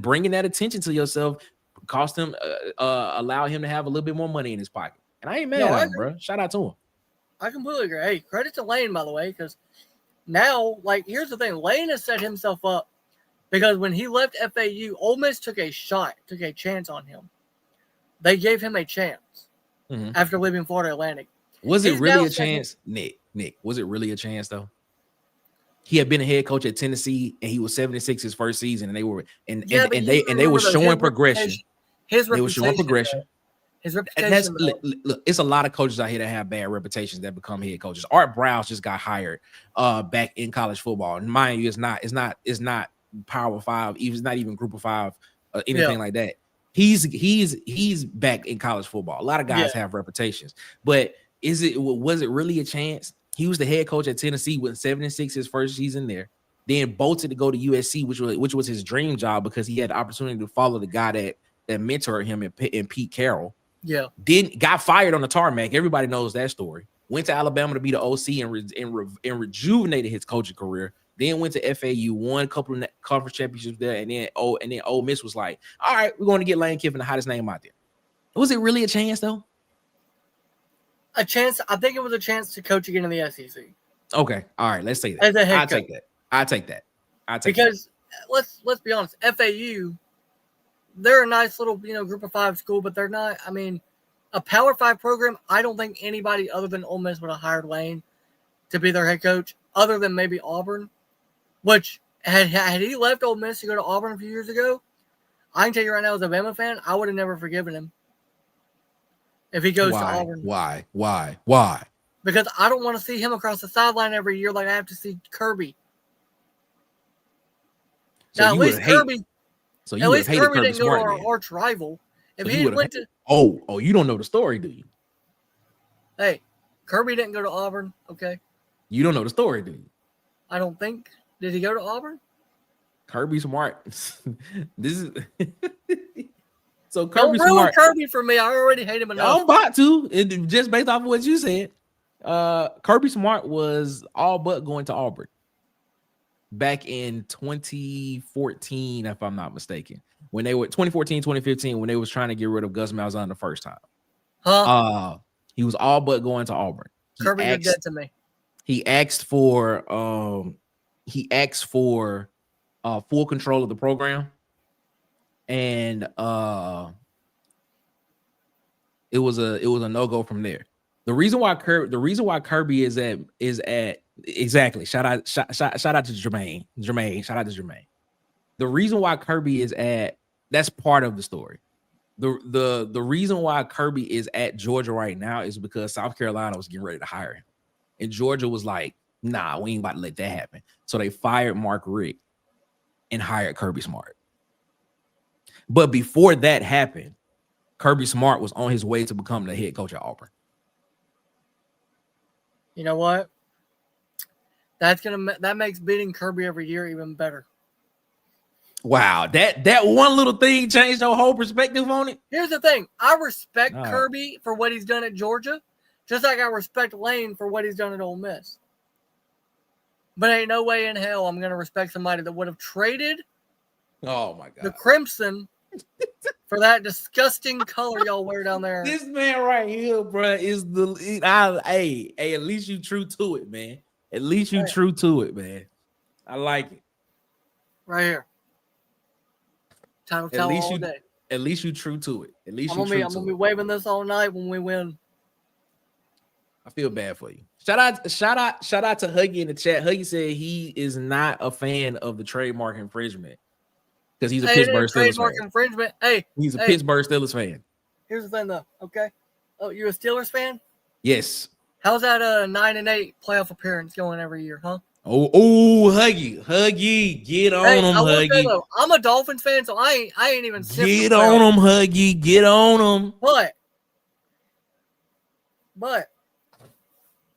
bringing that attention to yourself cost him, allow him to have a little bit more money in his pocket. And I ain't mad at him, bro. Shout out to him. I completely agree. Hey, credit to Lane, by the way, because now, here's the thing. Lane has set himself up because when he left FAU, Ole Miss took a chance on him. They gave him a chance after leaving Florida Atlantic. Was it really a chance? Nick, was it really a chance, though? He had been a head coach at Tennessee, and he was 76 his first season, and they were they were showing progression. They were showing progression. His reputation. Look, it's a lot of coaches out here that have bad reputations that become head coaches. Art Browse just got hired back in college football, and mind you, it's not Power 5, it's not even Group of 5, anything like that. He's back in college football. A lot of guys have reputations, but was it really a chance? He was the head coach at Tennessee with 7-6 his first season there. Then bolted to go to USC, which was his dream job because he had the opportunity to follow the guy that mentored him in Pete Carroll. Yeah. Then got fired on the tarmac. Everybody knows that story. Went to Alabama to be the OC and rejuvenated his coaching career. Then went to FAU, won a couple of conference championships there, and then Ole Miss was like, all right, we're going to get Lane Kiffin, the hottest name out there. Was it really a chance though? A chance. I think it was a chance to coach again in the SEC. Okay, all right. Let's say that. As a head coach. I take that. Because let's be honest, FAU, they're a nice little group of 5 school, but they're not. I mean, a Power 5 program. I don't think anybody other than Ole Miss would have hired Lane to be their head coach, other than maybe Auburn. Which had he left Ole Miss to go to Auburn a few years ago, I can tell you right now, as a Bama fan, I would have never forgiven him. If he goes to Auburn. Why? Because I don't want to see him across the sideline every year like I have to see Kirby. So now, at least Kirby didn't go to our arch rival. If he went to you don't know the story, do you? Hey, Kirby didn't go to Auburn, okay? You don't know the story, do you? I don't think. Did he go to Auburn? Kirby Smart. This is so Kirby Smart. Don't ruin Kirby for me. I already hate him enough. I'm about to. Just based off of what you said. Kirby Smart was all but going to Auburn back in 2014, if I'm not mistaken. When they were 2014, 2015, when they was trying to get rid of Gus Malzahn the first time. He was all but going to Auburn. Kirby did that to me. He asked for full control of the program. And it was a no-go from there. The reason why Kirby is at exactly. Shout out to Jermaine. Shout out to Jermaine. The reason why Kirby is that's part of the story. The reason why Kirby is at Georgia right now is because South Carolina was getting ready to hire him, and Georgia was like, "Nah, we ain't about to let that happen." So they fired Mark Richt and hired Kirby Smart. But before that happened, Kirby Smart was on his way to become the head coach at Auburn. You know what? That makes beating Kirby every year even better. Wow, that one little thing changed your whole perspective on it. Here's the thing: I respect Kirby for what he's done at Georgia, just like I respect Lane for what he's done at Ole Miss. But ain't no way in hell I'm gonna respect somebody that would have traded. Oh my God, the Crimson for that disgusting color y'all wear down there. This man right here, bro, is hey, at least you true to it, man. At least you true to it, man. I like it. Right here. Time to tell all day. At least you true to it. At least I'm gonna be waving this all night when we win. I feel bad for you. Shout out to Huggy in the chat. Huggy said he is not a fan of the trademark infringement because he's a Pittsburgh Steelers fan. Infringement. Hey, he's a Pittsburgh Steelers fan. Here's the thing, though. Okay. Oh, you're a Steelers fan? Yes. How's that 9-8 playoff appearance going every year, huh? Oh, Huggy, get on him, Huggy. Though, I'm a Dolphins fan, so I ain't even. Get on him, Huggy. Get on him. But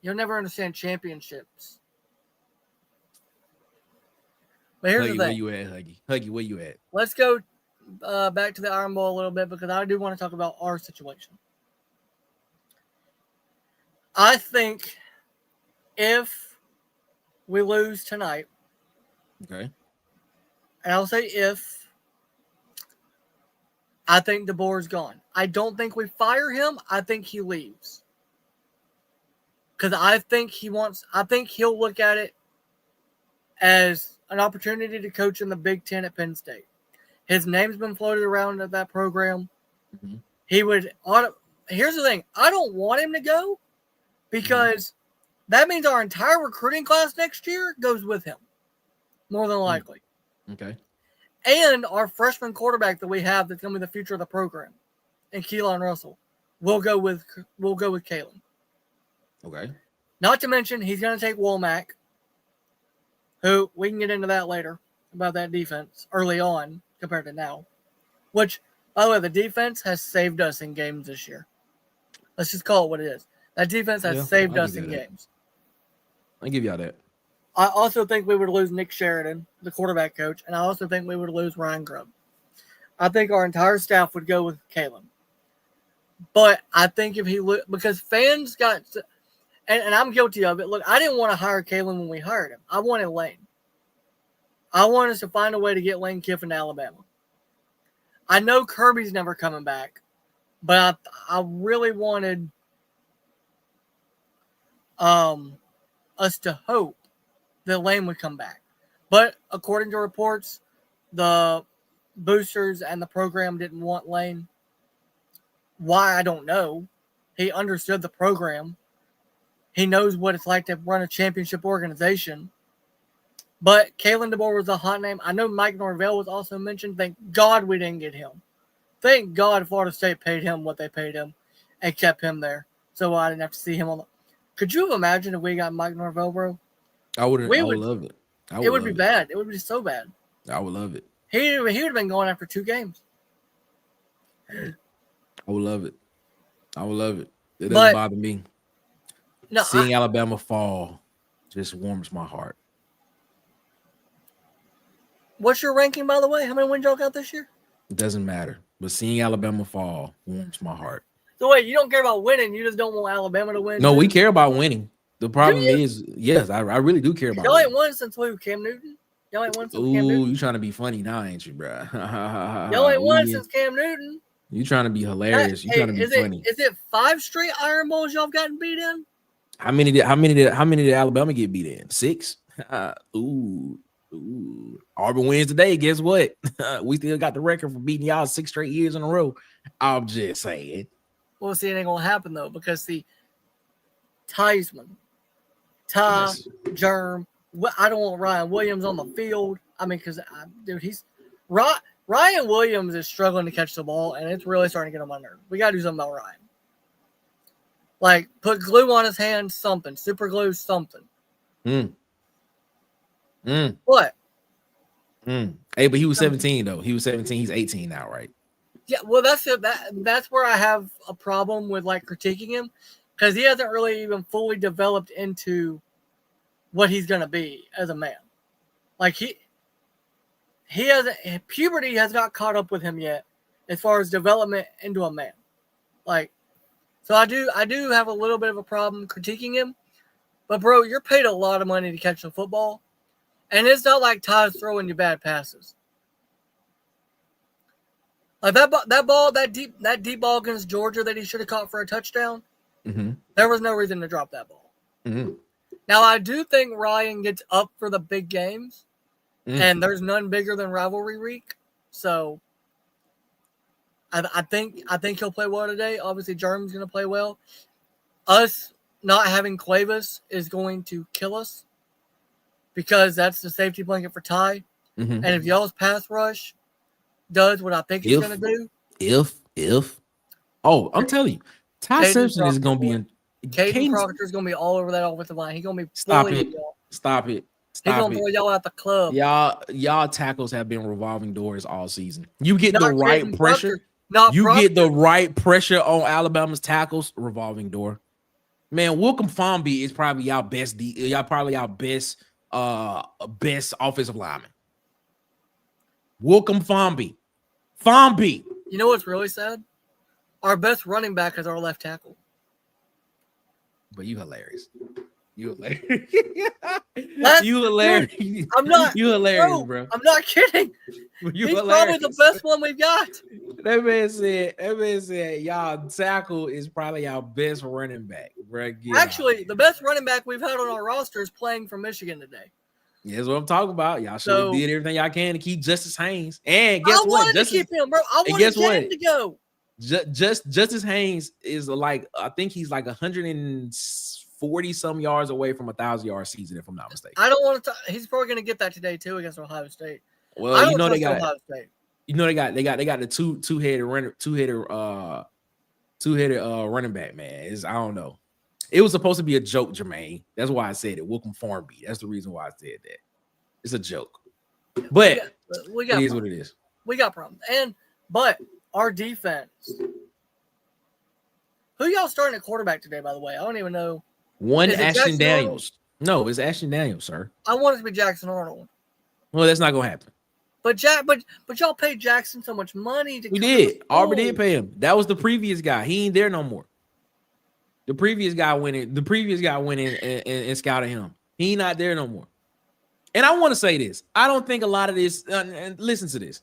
you'll never understand championships. But here's the thing. Where you at, Huggy? Huggy, where you at? Let's go back to the Iron Bowl a little bit because I do want to talk about our situation. I think if we lose tonight, okay, and I'll say if, I think DeBoer's gone. I don't think we fire him. I think he leaves. Because I think he'll look at it as an opportunity to coach in the Big Ten at Penn State. His name's been floated around at that program. Mm-hmm. Here's the thing. I don't want him to go because that means our entire recruiting class next year goes with him. More than likely. Okay. And our freshman quarterback that we have that's going to be the future of the program, and Keelan Russell, we'll go with Kalen. Okay. Not to mention he's going to take Womack, who we can get into that later about that defense early on compared to now. Which, by the way, the defense has saved us in games this year. Let's just call it what it is. That defense has saved us in games. I'll give y'all that. I also think we would lose Nick Sheridan, the quarterback coach, and I also think we would lose Ryan Grubb. I think our entire staff would go with Kalen. But I think if because fans got, and I'm guilty of it. Look, I didn't want to hire Kalen when we hired him. I wanted Lane. I wanted us to find a way to get Lane Kiffin to Alabama. I know Kirby's never coming back, but I really wanted us to hope that Lane would come back. But according to reports, the boosters and the program didn't want Lane. Why, I don't know. He understood the program. He knows what it's like to run a championship organization. But Kalen DeBoer was a hot name. I know Mike Norvell was also mentioned. Thank God we didn't get him. Thank God Florida State paid him what they paid him and kept him there. So I didn't have to see him on the... Could you imagine if we got Mike Norvell, bro? I would love it. It would be bad. It would be so bad. I would love it. He would have been going after 2 games. I would love it. It doesn't bother me. No, seeing Alabama fall just warms my heart. What's your ranking, by the way? How many wins y'all got this year? It doesn't matter. But seeing Alabama fall warms my heart. So wait, you don't care about winning. You just don't want Alabama to win? No, we care about winning. The problem is, yes, I really do care about y'all ain't won since Cam Newton? Y'all ain't won since Cam Newton? You trying to be funny now, ain't you, bro? Y'all ain't won since Cam Newton. You trying to be hilarious. You trying to be funny. Is it 5 straight Iron Bowls y'all have gotten beat in? How many did Alabama get beat in? 6? Ooh. Auburn wins today. Guess what? We still got the record for beating y'all 6 straight years in a row. I'm just saying. Well, see, it ain't gonna happen though, because Theismann, Germ. I don't want Ryan Williams on the field. I mean, because dude, Ryan Williams is struggling to catch the ball, and it's really starting to get on my nerves. We got to do something about Ryan. Like, put glue on his hands, something. Super glue, something. What? Hey, but he was 17, though. He was 17. He's 18 now, right? Yeah, well, that's where I have a problem with, like, critiquing him, because he hasn't really even fully developed into what he's going to be as a man. Like, puberty has not caught up with him yet as far as development into a man. Like, so I do have a little bit of a problem critiquing him. But, bro, you're paid a lot of money to catch the football. And it's not like Ty's throwing you bad passes. Like that deep ball against Georgia that he should have caught for a touchdown. Mm-hmm. There was no reason to drop that ball. Mm-hmm. Now, I do think Ryan gets up for the big games. And there's none bigger than rivalry week. So I think he'll play well today. Obviously, Jerem's going to play well. Us not having Cuevas is going to kill us because that's the safety blanket for Ty. Mm-hmm. And if y'all's pass rush does what I think he's going to do. I'm telling you, Ty Simpson is going to be in. Caden Proctor is going to be all over that offensive line. He's going to be Stop it. He's gonna throw y'all out the club. Y'all tackles have been revolving doors all season. You get the right pressure. Get the right pressure on Alabama's tackles, revolving door. Man, Welcome Fomby is probably y'all best. Best offensive lineman. Welcome Fomby. You know what's really sad? Our best running back is our left tackle. But you hilarious. You hilarious. I'm not. You hilarious, bro. I'm not kidding. He's probably the best one we've got. That man said, y'all tackle is probably our best running back, bro. Actually, the best running back we've had on our roster is playing for Michigan today. Yeah, that's what I'm talking about. Y'all should have did everything y'all can to keep Justice Haynes. And guess what? I wanted to keep him, bro. I wanted him to go. Justice Haynes is like, I think he's like 140 some yards away from 1,000-yard season, if I'm not mistaken. I don't want to. He's probably going to get that today too against Ohio State. Well, you know they got Ohio State. You know they got the two-headed running back, man. I don't know. It was supposed to be a joke, Jermaine. That's why I said it. Welcome Farmby. That's the reason why I said that. It's a joke. But it is what it is. We got problems. But our defense. Who y'all starting at quarterback today, by the way? I don't even know. Ashton Daniels. No, it's Ashton Daniels, sir. I want it to be Jackson Arnold. Well, that's not gonna happen. But y'all paid Jackson so much money to. We did. Auburn did pay him. That was the previous guy. He ain't there no more. The previous guy went in and scouted him. He not there no more. And I want to say this. I don't think a lot of this. And listen to this.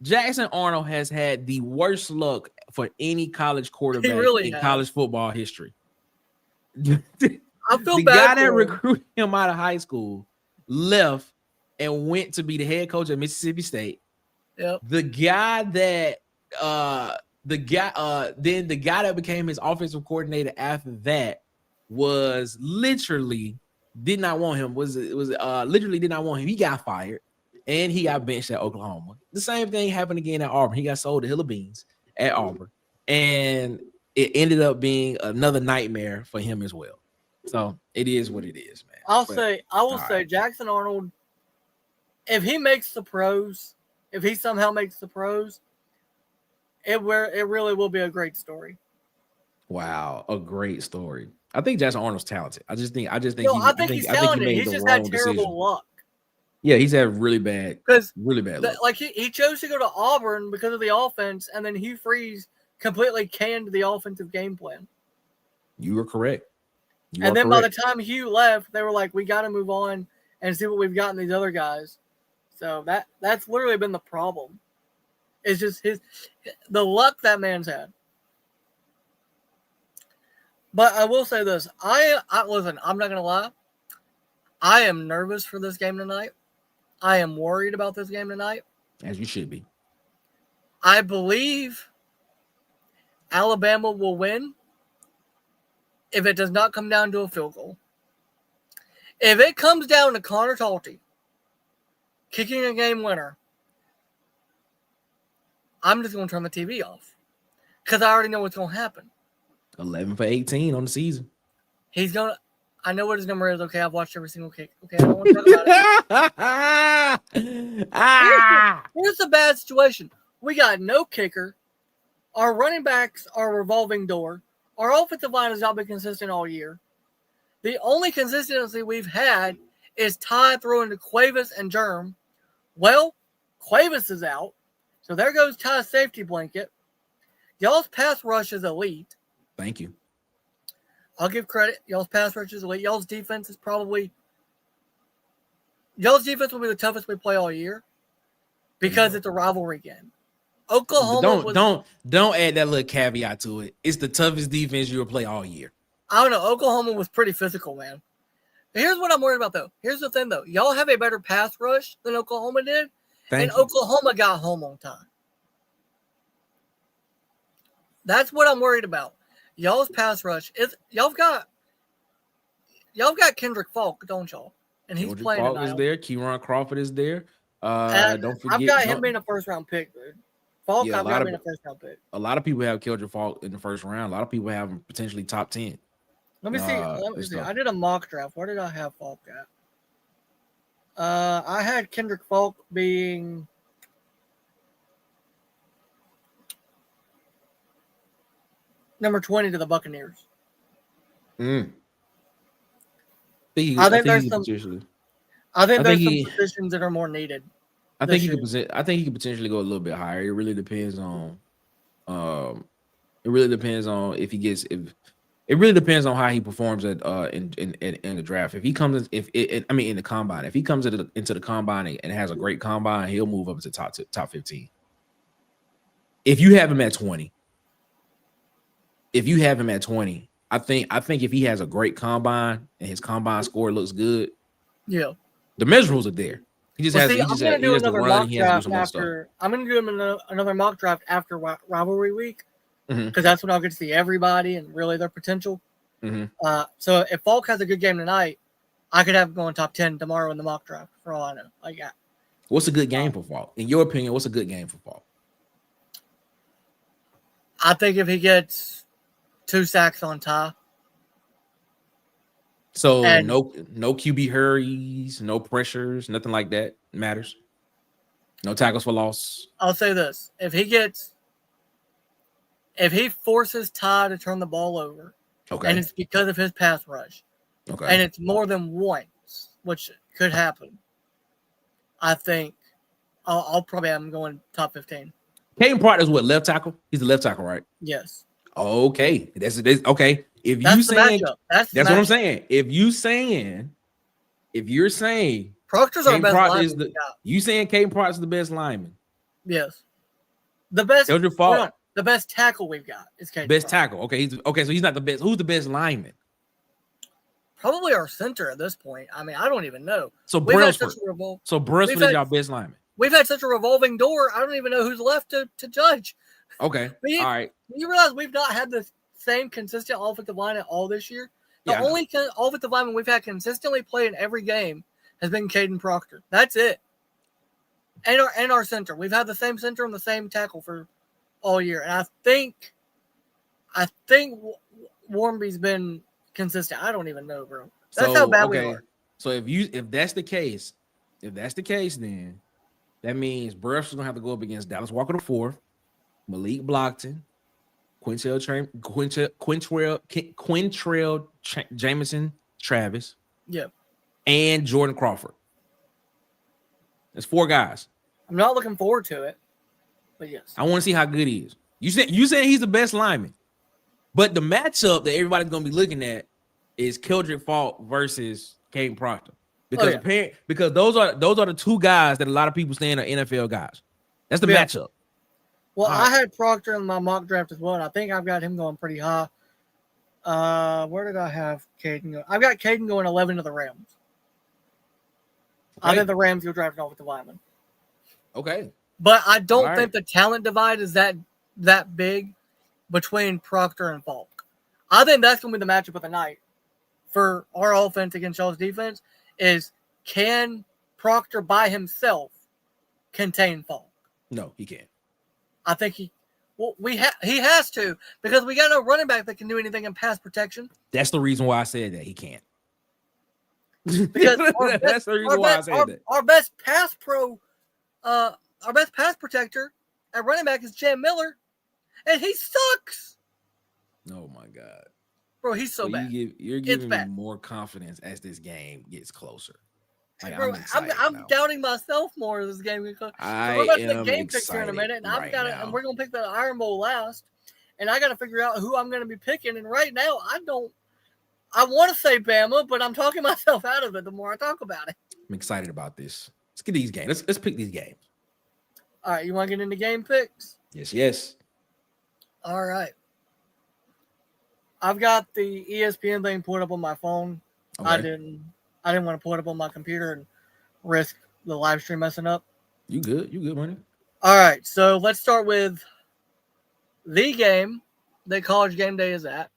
Jackson Arnold has had the worst luck for any college quarterback in college football history. I feel the bad. Guy that recruited him out of hye school left and went to be the head coach at Mississippi State. Yep. The guy that that became his offensive coordinator after that was literally did not want him. Literally did not want him. He got fired and he got benched at Oklahoma. The same thing happened again at Auburn. He got sold to Hill of Beans at Auburn, and it ended up being another nightmare for him as well. So it is what it is, man. I will say Jackson Arnold, if he makes the pros, if he somehow makes the pros, it really will be a great story. Wow, a great story. I think Jackson Arnold's talented. I think he's talented. He's just had terrible luck. Yeah, he's had really bad luck. Like he chose to go to Auburn because of the offense, and then Hugh Freeze completely canned the offensive game plan. You are correct. By the time Hugh left, they were like, we got to move on and see what we've got in these other guys. So that's literally been the problem. It's just the luck that man's had. But I will say this. Listen, I'm not going to lie. I am nervous for this game tonight. I am worried about this game tonight. As you should be. I believe Alabama will win if it does not come down to a field goal. If it comes down to Connor Talty kicking a game winner, I'm just going to turn the TV off because I already know what's going to happen. 11 for 18 on the season. He's going to. I know what his number is. Okay, I've watched every single kick. Okay, I don't want to talk about it. Here's the bad situation. We got no kicker. Our running backs are a revolving door. Our offensive line has not been consistent all year. The only consistency we've had is Ty throwing to Cuevas and Germ. Well, Cuevas is out. So there goes Ty's safety blanket. Y'all's pass rush is elite. Thank you. I'll give credit. Y'all's pass rush is elite. Y'all's defense will be the toughest we play all year because it's a rivalry game. Oklahoma don't add that little caveat to it. It's the toughest defense you will play all year. I don't know. Oklahoma was pretty physical, man. Here's what I'm worried about, though. Here's the thing, though. Y'all have a better pass rush than Oklahoma did, and Oklahoma got home on time. That's what I'm worried about. Y'all's pass rush is y'all got Kendrick Falk, don't y'all? And he's playing Falk tonight. Is there. Kieran Crawford is there. Don't forget. I've got him being a first-round pick, dude. Falk, I've got him being a first-round pick. A lot of people have Kendrick Falk in the first round. A lot of people have him potentially top 10. Let me see. I did a mock draft. Where did I have Falk at? I had Kendrick Falk being number 20 to the Buccaneers. I think there's some positions that are more needed. I think he could potentially go a little bit higher. It really depends on it really depends on how he performs in the draft. If he comes in the combine, if he comes into the combine and has a great combine, he'll move up to top 15. If you have him at 20, I think if he has a great combine and his combine score looks good, yeah, the measurables are there. I'm gonna do another mock draft after rivalry week because that's when I'll get to see everybody and really their potential. Mm-hmm. So if Falk has a good game tonight, I could have him going top 10 tomorrow in the mock draft for all I know. What's a good game for Falk? In your opinion, what's a good game for Falk? I think if he gets 2 sacks on Ty. So no QB hurries, no pressures, nothing like that matters. No tackles for loss. I'll say this: if he forces Ty to turn the ball over, okay, and it's because of his pass rush, okay, and it's more than once, which could happen, I think I'll probably have him going top 15. Caden Proctor's what, left tackle? He's the left tackle, right? Yes. Okay, that's okay. If you saying that's what I'm saying. If you're saying Proctor's our best lineman. You saying Caden Proctor's the best lineman? Yes. The best. The best tackle we've got is Caden. Best tackle. Okay, so he's not the best. Who's the best lineman? Probably our center at this point. I mean, I don't even know. So Brailsford. Brailsford is our best lineman. We've had such a revolving door. I don't even know who's left to judge. Okay. All right. You realize we've not had the same consistent offensive line at all this year? The only offensive lineman we've had consistently play in every game has been Caden Proctor. That's it. And our center. We've had the same center and the same tackle for all year. And I think Warmby's been consistent. I don't even know, bro. That's how bad we are. So if that's the case, then that means Brailsford's gonna have to go up against Dallas Walker IV, Malik Blockton, Quintrell Jameson Travis, and Jordan Crawford. That's 4 guys. I'm not looking forward to it, but yes, I want to see how good he is. You saying he's the best lineman, but the matchup that everybody's gonna be looking at is Kendrick Falk versus Caden Proctor. Because those are the 2 guys that a lot of people saying are NFL guys. That's the matchup. Well, I had Proctor in my mock draft as well, and I think I've got him going pretty high. Where did I have Caden go? I've got Caden going 11 to the Rams. Okay. I think the Rams go draft an offensive lineman. Okay. But I don't think the talent divide is that big between Proctor and Falk. I think that's going to be the matchup of the night for our offense against y'all's defense is can Proctor by himself contain Falk? No, he can't. I think he has to, because we got no running back that can do anything in pass protection. That's the reason why I said that he can't. Because that's the reason why I said that. Our best pass protector at running back is Jam Miller, and he sucks. Oh my God, bro, he's so bad. You're giving me more confidence as this game gets closer. Like, bro, I'm doubting myself more as this game gets closer. I we're about to am make game picks here in a minute, and and we're gonna pick the Iron Bowl last, and I got to figure out who I'm gonna be picking. And right now, I want to say Bama, but I'm talking myself out of it the more I talk about it. I'm excited about this. Let's get these games. Let's pick these games. All right, you want to get into game picks? Yes. All right. I've got the ESPN thing pulled up on my phone. Okay. I didn't want to pull it up on my computer and risk the live stream messing up. You good, money. All right, so let's start with the game that College Game Day is at.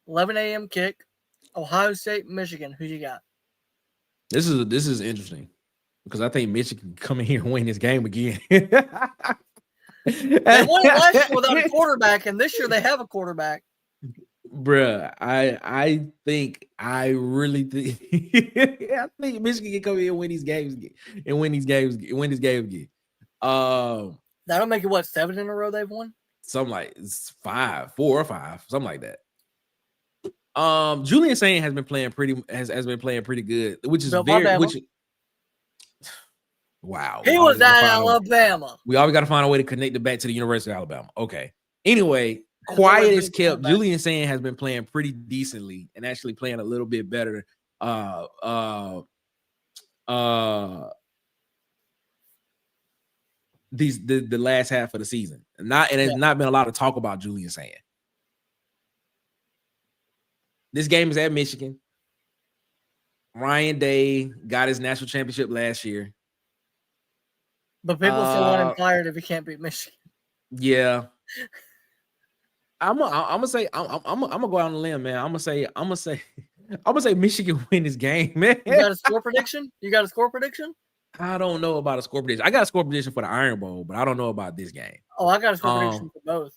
11 a.m. kick. Ohio State, Michigan. Who you got? This is interesting because I think Michigan can come in here and win this game again. They won it last year without a quarterback, and this year they have a quarterback. Bruh, I really think I think Michigan can come in and win these games again. Win this game again. That'll make it what, 7 in a row they've won? Something like 4 or 5, something like that. Julian Saint has been playing pretty good, which is wow. He was at Alabama. We always got to find a way to connect it back to the University of Alabama. Okay. Anyway, quiet as kept, Julian Saint has been playing pretty decently and actually playing a little bit better. The last half of the season. There's not been a lot of talk about Julian Saint. This game is at Michigan. Ryan Day got his national championship last year. But people still want him fired if he can't beat Michigan. Yeah. I'm gonna go out on a limb, man. I'm gonna say Michigan win this game, man. You got a score prediction? I don't know about a score prediction. I got a score prediction for the Iron Bowl, but I don't know about this game. Oh, I got a score prediction for both.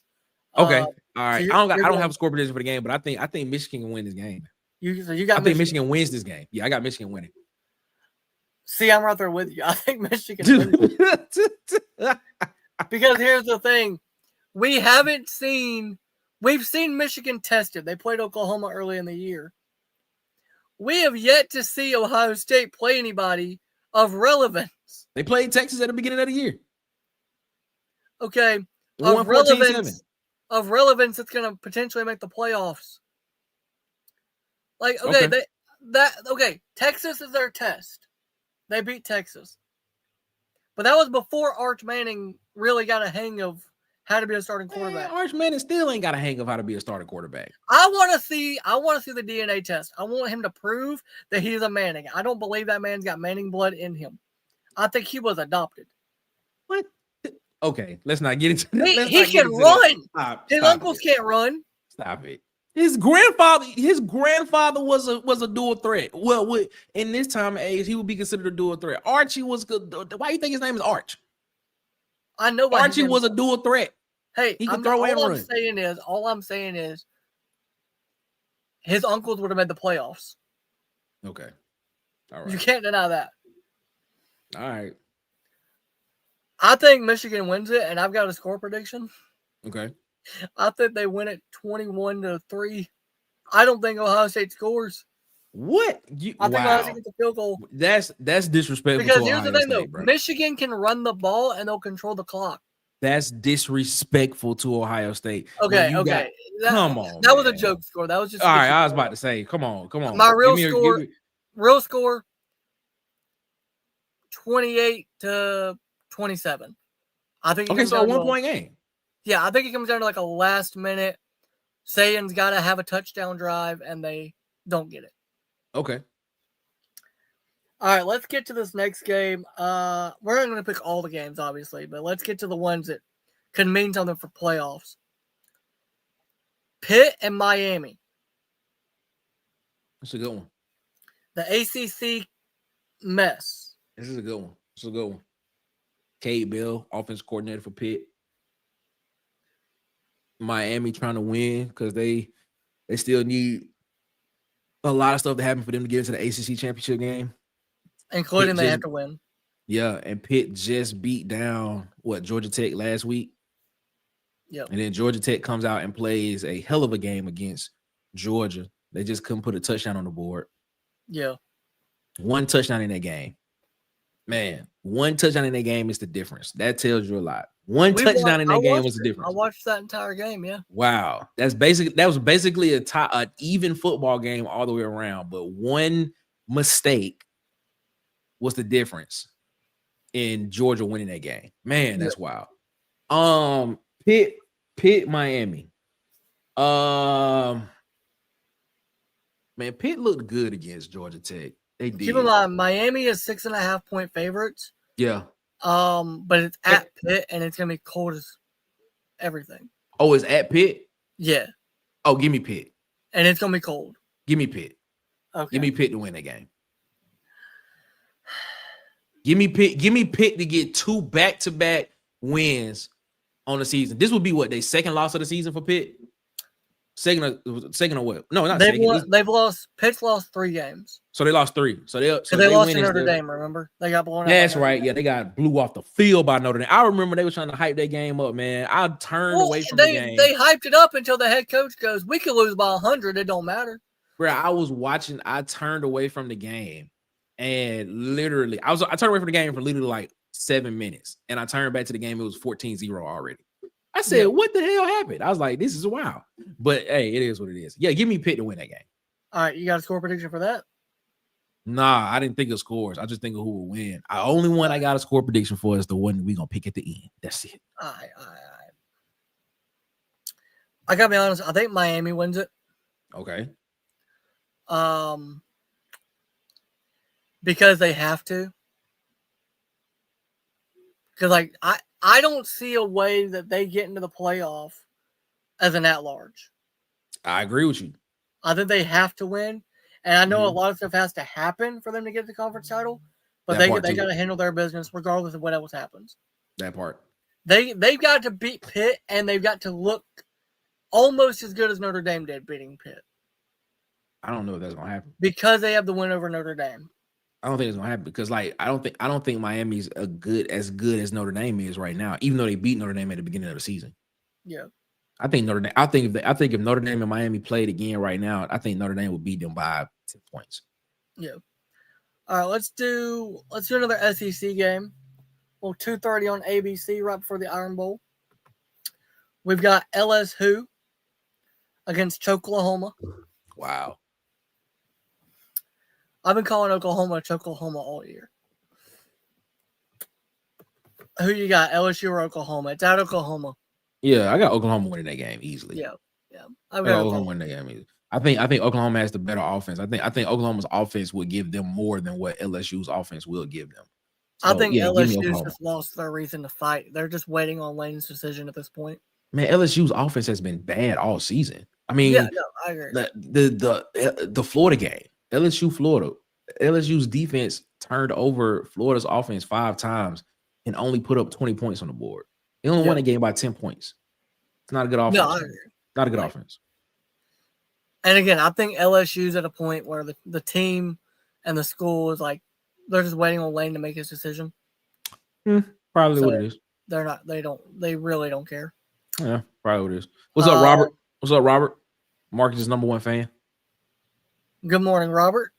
Okay, all right. So I don't have a score prediction for the game, but I think Michigan can win this game. I think Michigan wins this game. Yeah, I got Michigan winning. See, I'm right there with you. I think Michigan wins. Because here's the thing. We've seen Michigan tested. They played Oklahoma early in the year. We have yet to see Ohio State play anybody of relevance. They played Texas at the beginning of the year. Okay. Of relevance that's going to potentially make the playoffs. Like, okay, Texas is their test. They beat Texas. But that was before Arch Manning really got a hang of how to be a starting quarterback. Arch Manning still ain't got a hang of how to be a starting quarterback. I want to see the DNA test. I want him to prove that he's a Manning. I don't believe that man's got Manning blood in him. I think he was adopted. What? Okay, let's not get into that. He can run. His uncles can't run. Stop it. His grandfather was a dual threat. Well, in this time of age, he would be considered a dual threat. Archie was good. Why do you think his name is Arch? I know why Archie was a dual threat. Hey, he can throw and run. All I'm saying is his uncles would have made the playoffs. Okay. All right. You can't deny that. All right. I think Michigan wins it, and I've got a score prediction. Okay. I think they win it 21-3. I don't think Ohio State scores. What? I think Ohio State gets a field goal. That's disrespectful. Because here's the thing, though. Michigan can run the ball, and they'll control the clock. That's disrespectful to Ohio State. Okay. Come on. That was a joke score. That was just all right. I was about to say, come on. My real score, 28-27. I think. Okay, so a 1-point game. Yeah, I think it comes down to like a last minute. Sayan's got to have a touchdown drive, and they don't get it. Okay. All right, let's get to this next game. We're not going to pick all the games, obviously, but let's get to the ones that can mean something for playoffs. Pitt and Miami. That's a good one. The ACC mess. This is a good one. Cade Bill, offense coordinator for Pitt. Miami trying to win because they still need a lot of stuff to happen for them to get into the ACC championship game. Including they have to win. Yeah, and Pitt just beat down Georgia Tech last week. Yeah, and then Georgia Tech comes out and plays a hell of a game against Georgia. They just couldn't put a touchdown on the board. Yeah, one touchdown in that game. Man, one touchdown in that game is the difference. That tells you a lot. One touchdown in that game was the difference. I watched that entire game. Yeah. Wow, that was basically an even football game all the way around. But one mistake was the difference in Georgia winning that game. Man, that's wild. Pitt, Miami. Man, Pitt looked good against Georgia Tech. They did. Keep in mind, Miami is 6.5-point favorites. Yeah. But it's at Pitt, and it's gonna be cold as everything. Oh, it's at Pitt? Yeah. Oh, give me Pitt. And it's gonna be cold. Give me Pitt. Okay. Give me Pitt to win that game. Give me Pitt to get 2 back-to-back wins on the season. This would be their second loss of the season for Pitt? Second or what? No, not second. Pitt's lost 3 games. So they lost 3. So they lost to Notre Dame, remember? They got blown out. That's right. Yeah, they got blew off the field by Notre Dame. I remember they were trying to hype that game up, man. I turned away from the game. They hyped it up until the head coach goes, we could lose by 100. It don't matter. Bro, I turned away from the game. And literally, I turned away from the game for literally like 7 minutes. And I turned back to the game. It was 14-0 already. I said, what the hell happened? I was like, this is wild. But, hey, it is what it is. Yeah, give me Pitt to win that game. All right, you got a score prediction for that? Nah, I didn't think of scores. I just think of who will win. The only one I got a score prediction for is the one we're going to pick at the end. That's it. All right. I got to be honest. I think Miami wins it. Okay. Because they have to. Because, I don't see a way that they get into the playoff as an at-large. I agree with you. I think they have to win. And I know a lot of stuff has to happen for them to get the conference title. But they got to handle their business regardless of what else happens. That part. They've got to beat Pitt, and they've got to look almost as good as Notre Dame did beating Pitt. I don't know if that's going to happen. Because they have the win over Notre Dame. I don't think it's gonna happen because, I don't think Miami's as good as Notre Dame is right now, even though they beat Notre Dame at the beginning of the season. Yeah, I think Notre Dame. I think if Notre Dame and Miami played again right now, I think Notre Dame would beat them by 10 points. Yeah. All right, let's do another SEC game. Well, 2:30 on ABC right before the Iron Bowl. We've got LSU against Choklahoma. Wow. I've been calling Oklahoma Choklahoma all year. Who you got, LSU or Oklahoma? It's at Oklahoma. Yeah, I got Oklahoma winning that game easily. Yeah. I got Oklahoma winning that game easily. I think Oklahoma has the better offense. I think Oklahoma's offense would give them more than what LSU's offense will give them. So, I think LSU's just lost their reason to fight. They're just waiting on Lane's decision at this point. Man, LSU's offense has been bad all season. I mean, I agree. The Florida game. LSU's defense turned over Florida's offense 5 times and only put up 20 points on the board. They only won a game by 10 points. It's not a good offense. No, I agree. Not a good offense. And again, I think LSU's at a point where the team and the school is like they're just waiting on Lane to make his decision. Probably what it is. They really don't care. Yeah, probably what it is. What's up, Robert? What's up, Robert? Marcus' #1 fan. Good morning, Robert.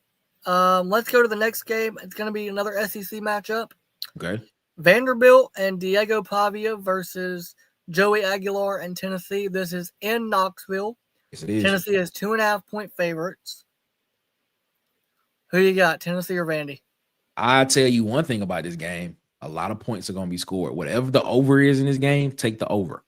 Let's go to the next game. It's going to be another SEC matchup. Okay. Vanderbilt and Diego Pavia versus Joey Aguilar and Tennessee. This is in Knoxville. Yes, it is. Tennessee is 2.5-point favorites. Who you got, Tennessee or Vandy? I tell you one thing about this game. A lot of points are going to be scored. Whatever the over is in this game, take the over.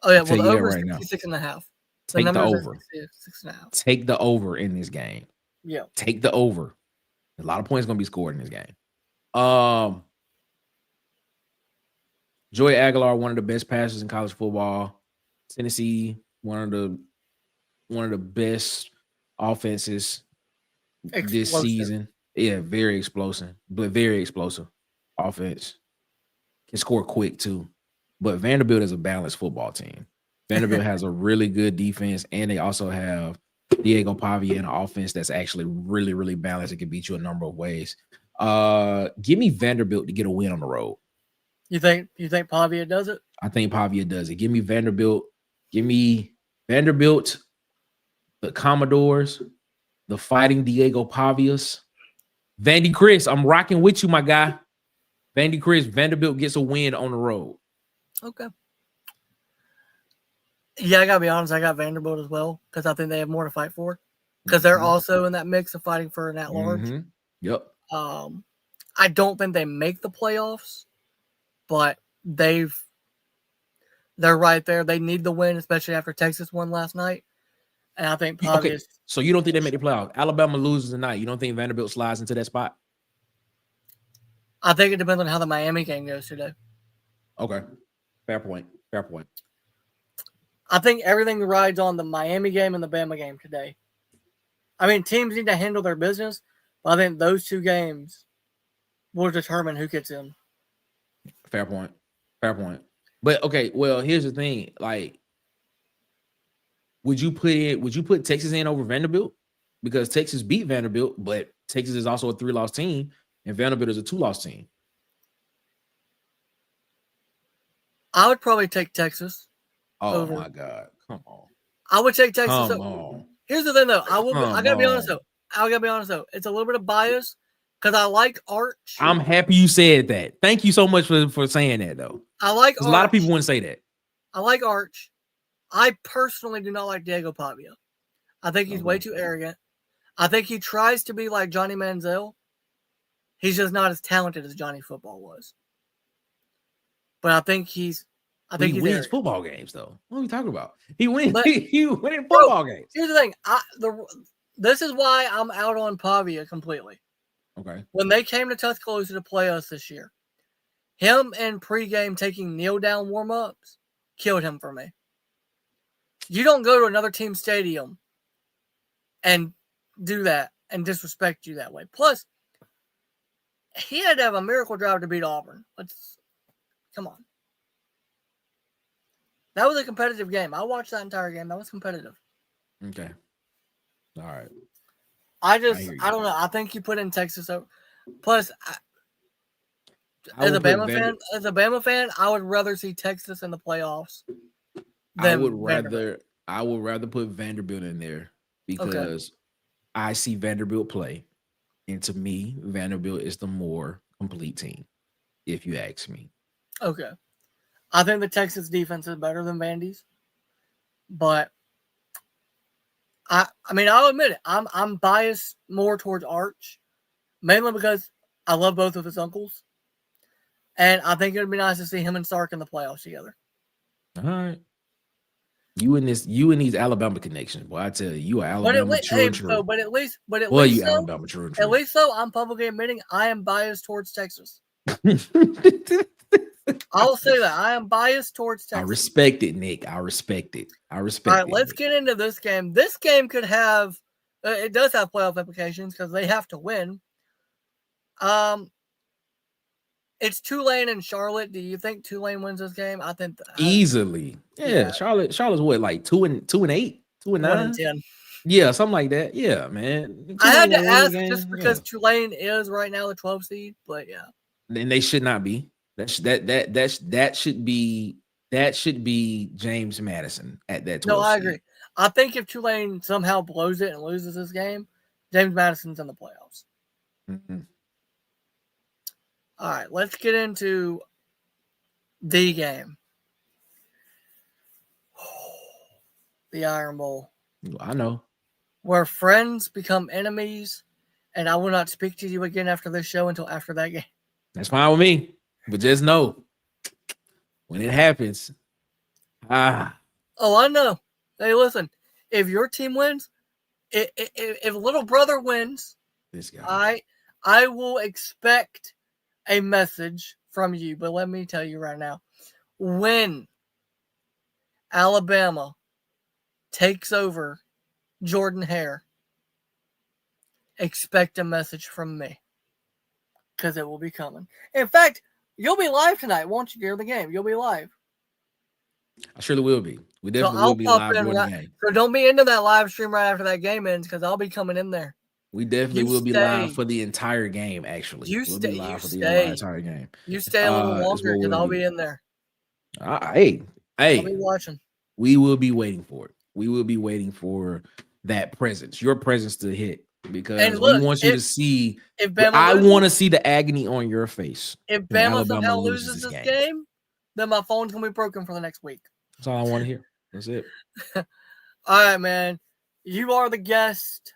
Oh, yeah. Well, the over is 66.5. Take the over. 6.5. Take the over in this game. Yeah. Take the over. A lot of points going to be scored in this game. Joey Aguilar, one of the best passers in college football. Tennessee, one of the best offenses this season. Yeah, very explosive offense. Can score quick too. But Vanderbilt is a balanced football team. Vanderbilt has a really good defense, and they also have Diego Pavia in an offense that's actually really, really balanced. It can beat you a number of ways. Give me Vanderbilt to get a win on the road. You think Pavia does it? I think Pavia does it. Give me Vanderbilt. Give me Vanderbilt, the Commodores, the Fighting Diego Pavias. Vandy Chris, I'm rocking with you, my guy. Vandy Chris, Vanderbilt gets a win on the road. Okay. Yeah, I gotta be honest. I got Vanderbilt as well because I think they have more to fight for. Because they're also in that mix of fighting for an at-large. Yep. I don't think they make the playoffs, but they're right there. They need the win, especially after Texas won last night. And I think Pavia. Okay, so you don't think they make the playoffs? Alabama loses tonight. You don't think Vanderbilt slides into that spot? I think it depends on how the Miami game goes today. Okay, fair point. Fair point. I think everything rides on the Miami game and the Bama game today. I mean, teams need to handle their business, but I think those two games will determine who gets in. Fair point. Fair point. But okay, well, here's the thing. Like, would you put Texas in over Vanderbilt? Because Texas beat Vanderbilt, but Texas is also a 3-loss team, and Vanderbilt is a 2-loss team. I would probably take Texas. Oh my God. Come on. I would take Texas. Come on. Here's the thing though. I gotta be honest though. It's a little bit of bias because I like Arch. I'm happy you said that. Thank you so much for saying that though. I like Arch. A lot of people wouldn't say that. I like Arch. I personally do not like Diego Pavia. I think he's way too arrogant. I think he tries to be like Johnny Manziel. He's just not as talented as Johnny Football was. But I think he wins arrogant. Football games though. What are we talking about? He wins. He wins football games. Here's the thing. This is why I'm out on Pavia completely. Okay. When they came to Tuscaloosa to play us this year, him in pregame taking kneel down warm-ups killed him for me. You don't go to another team's stadium and do that and disrespect you that way. Plus, he had to have a miracle drive to beat Auburn. Come on. That was a competitive game. I watched that entire game. That was competitive. Okay. All right. I don't know. I think you put in Texas over. Plus, as a Bama fan, I would rather see Texas in the playoffs. I would rather put Vanderbilt in there because I see Vanderbilt play, and to me, Vanderbilt is the more complete team. If you ask me. Okay. I think the Texas defense is better than Vandy's, but I mean I'll admit it. I'm biased more towards Arch, mainly because I love both of his uncles, and I think it would be nice to see him and Sark in the playoffs together. All right. You and these Alabama connections, boy. I tell you, you are Alabama true and true. But at least Alabama true and true. At least so, I'm publicly admitting I am biased towards Texas. I'll say that I am biased towards Texas. I respect it, Nick. I respect it. All right, let's get into this game. This game could have, it does have playoff implications because they have to win. It's Tulane and Charlotte. Do you think Tulane wins this game? I think easily. Yeah. Charlotte's what, like 2-8, 2-9, 1-10. Yeah, something like that. Yeah, man. I had to ask just because Tulane is right now the 12th seed, but yeah. And they should not be. That should be James Madison at that 12th. No, I agree. I think if Tulane somehow blows it and loses this game, James Madison's in the playoffs. Mm-hmm. All right, let's get into the game. The Iron Bowl. I know. Where friends become enemies, and I will not speak to you again after this show until after that game. That's fine with me. But just know, when it happens, Oh, I know. Hey, listen. If your team wins, if little brother wins, this guy, I will expect a message from you. But let me tell you right now, when Alabama takes over Jordan Hare, expect a message from me. Because it will be coming. In fact, you'll be live tonight, won't you, during the game? You'll be live. I surely will be. We So definitely I'll will be pop live in. during the game. So don't be into that live stream right after that game ends because I'll be coming in there. We definitely will be live for the entire game. Actually, we'll be live for the entire game. You stay a little longer because I'll be in there. Hey, I'll be watching. We will be waiting for it. We will be waiting for that presence, your presence to hit, because we want you to see. I want to see the agony on your face. If Bama somehow loses this game, then my phone's gonna be broken for the next week. That's all I want to hear. That's it. All right, man. You are the guest.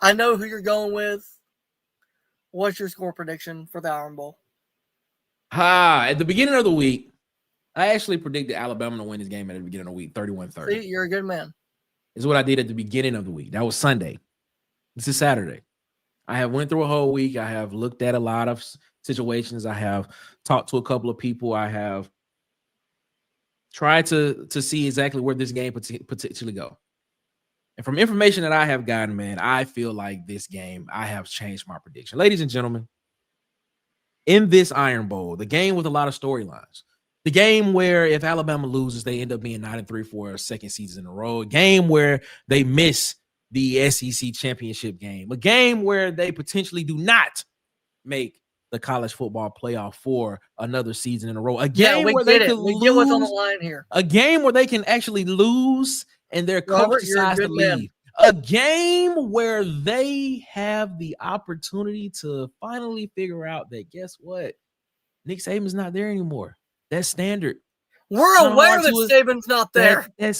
I know who you're going with. What's your score prediction for the Iron Bowl? At the beginning of the week, I actually predicted Alabama to win this game at the beginning of the week, 31-30. See, you're a good man. This is what I did at the beginning of the week. That was Sunday. This is Saturday. I have went through a whole week. I have looked at a lot of situations. I have talked to a couple of people. I have tried to see exactly where this game potentially go. And from information that I have gotten, man, I feel like this game, I have changed my prediction. Ladies and gentlemen, in this Iron Bowl, the game with a lot of storylines, the game where if Alabama loses, they end up being 9-3 for a second season in a row, a game where they miss the SEC championship game, a game where they potentially do not make the college football playoff for another season in a row, a game where they can lose. Get what's on the line here. A game where they can actually lose and their coach decides to leave. A game where they have the opportunity to finally figure out that, guess what? Nick Saban's not there anymore. That's standard. We're aware that Saban's not there. That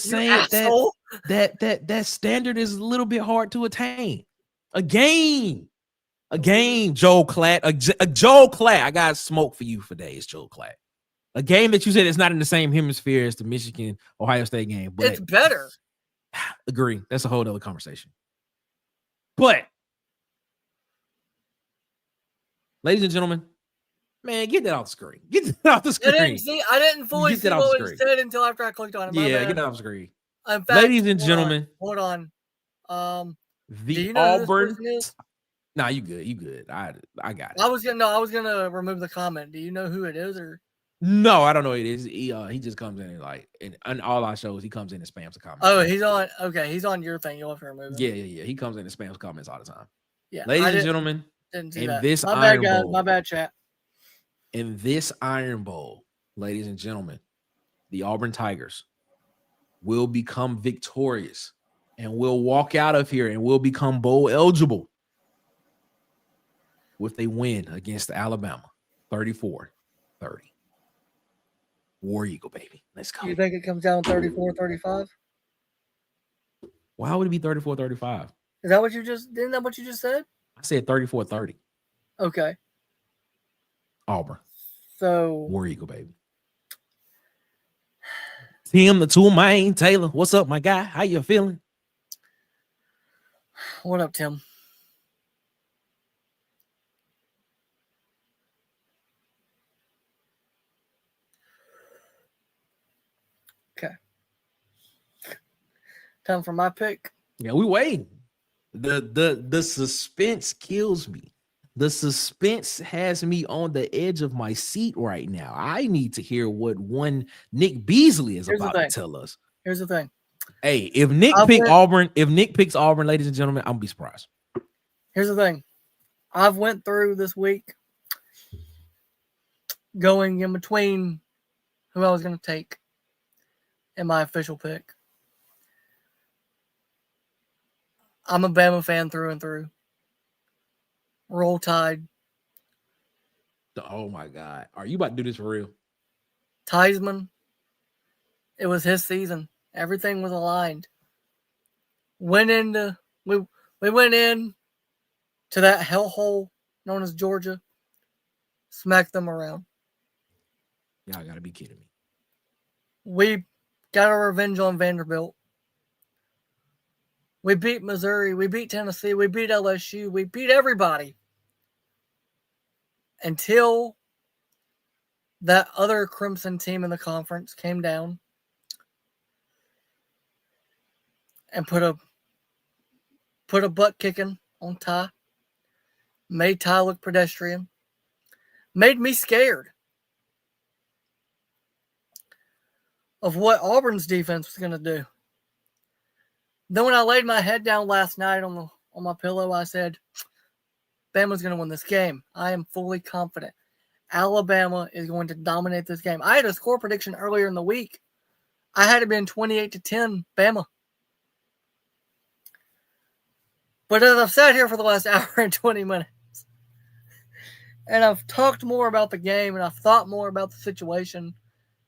standard is a little bit hard to attain. A game, Joel Klatt. A Joel Klatt. I got smoke for you for days, Joel Klatt. A game that you said is not in the same hemisphere as the Michigan Ohio State game, but it's better. Agree. That's a whole other conversation. But, ladies and gentlemen, man, get that off the screen. Get that off the screen. I didn't fully see what was said until after I clicked on it. Yeah, get that off the screen. In fact, ladies and gentlemen, hold on. The Auburn. Nah, you good. You good. I got it. I was gonna remove the comment. Do you know who it is or? No, I don't know who it is. He just comes in and like in all our shows, he comes in and spams the comments. Oh, he's on. Okay, he's on your thing. You'll have to remove him. Yeah. He comes in and spams comments all the time. Yeah, ladies and gentlemen, this Iron Bowl, my bad, chat. In this Iron Bowl, ladies and gentlemen, the Auburn Tigers will become victorious and will walk out of here and will become bowl eligible with a win against Alabama, 34-30. War Eagle, baby. Let's go. You think it comes down 34-35? Why would it be 34-35? Is that what you just isn't that what you just said? I said 34-30. Okay. Auburn. So War Eagle, baby. Tim the Tool Man Taylor. What's up, my guy? How you feeling? What up, Tim? Okay. Time for my pick. Yeah, we waiting. The suspense kills me. The suspense has me on the edge of my seat right now. I need to hear what one Nick Beasley is about to tell us. Here's the thing. Hey, if Nick picks Auburn, ladies and gentlemen, I'm gonna be surprised. Here's the thing. I've went through this week going in between who I was going to take in my official pick. I'm a Bama fan through and through. Roll Tide. Oh my God. Are you about to do this for real? Theismann. It was his season. Everything was aligned. We went in to that hellhole known as Georgia. Smacked them around. Y'all gotta be kidding me. We got our revenge on Vanderbilt. We beat Missouri. We beat Tennessee. We beat LSU. We beat everybody. Until that other Crimson team in the conference came down and put a butt kicking on Ty. Made Ty look pedestrian. Made me scared. of what Auburn's defense was going to do. Then when I laid my head down last night on my pillow, I said, Bama's going to win this game. I am fully confident. Alabama is going to dominate this game. I had a score prediction earlier in the week. I had it been 28-10 Bama. But as I've sat here for the last hour and 20 minutes, and I've talked more about the game, and I've thought more about the situation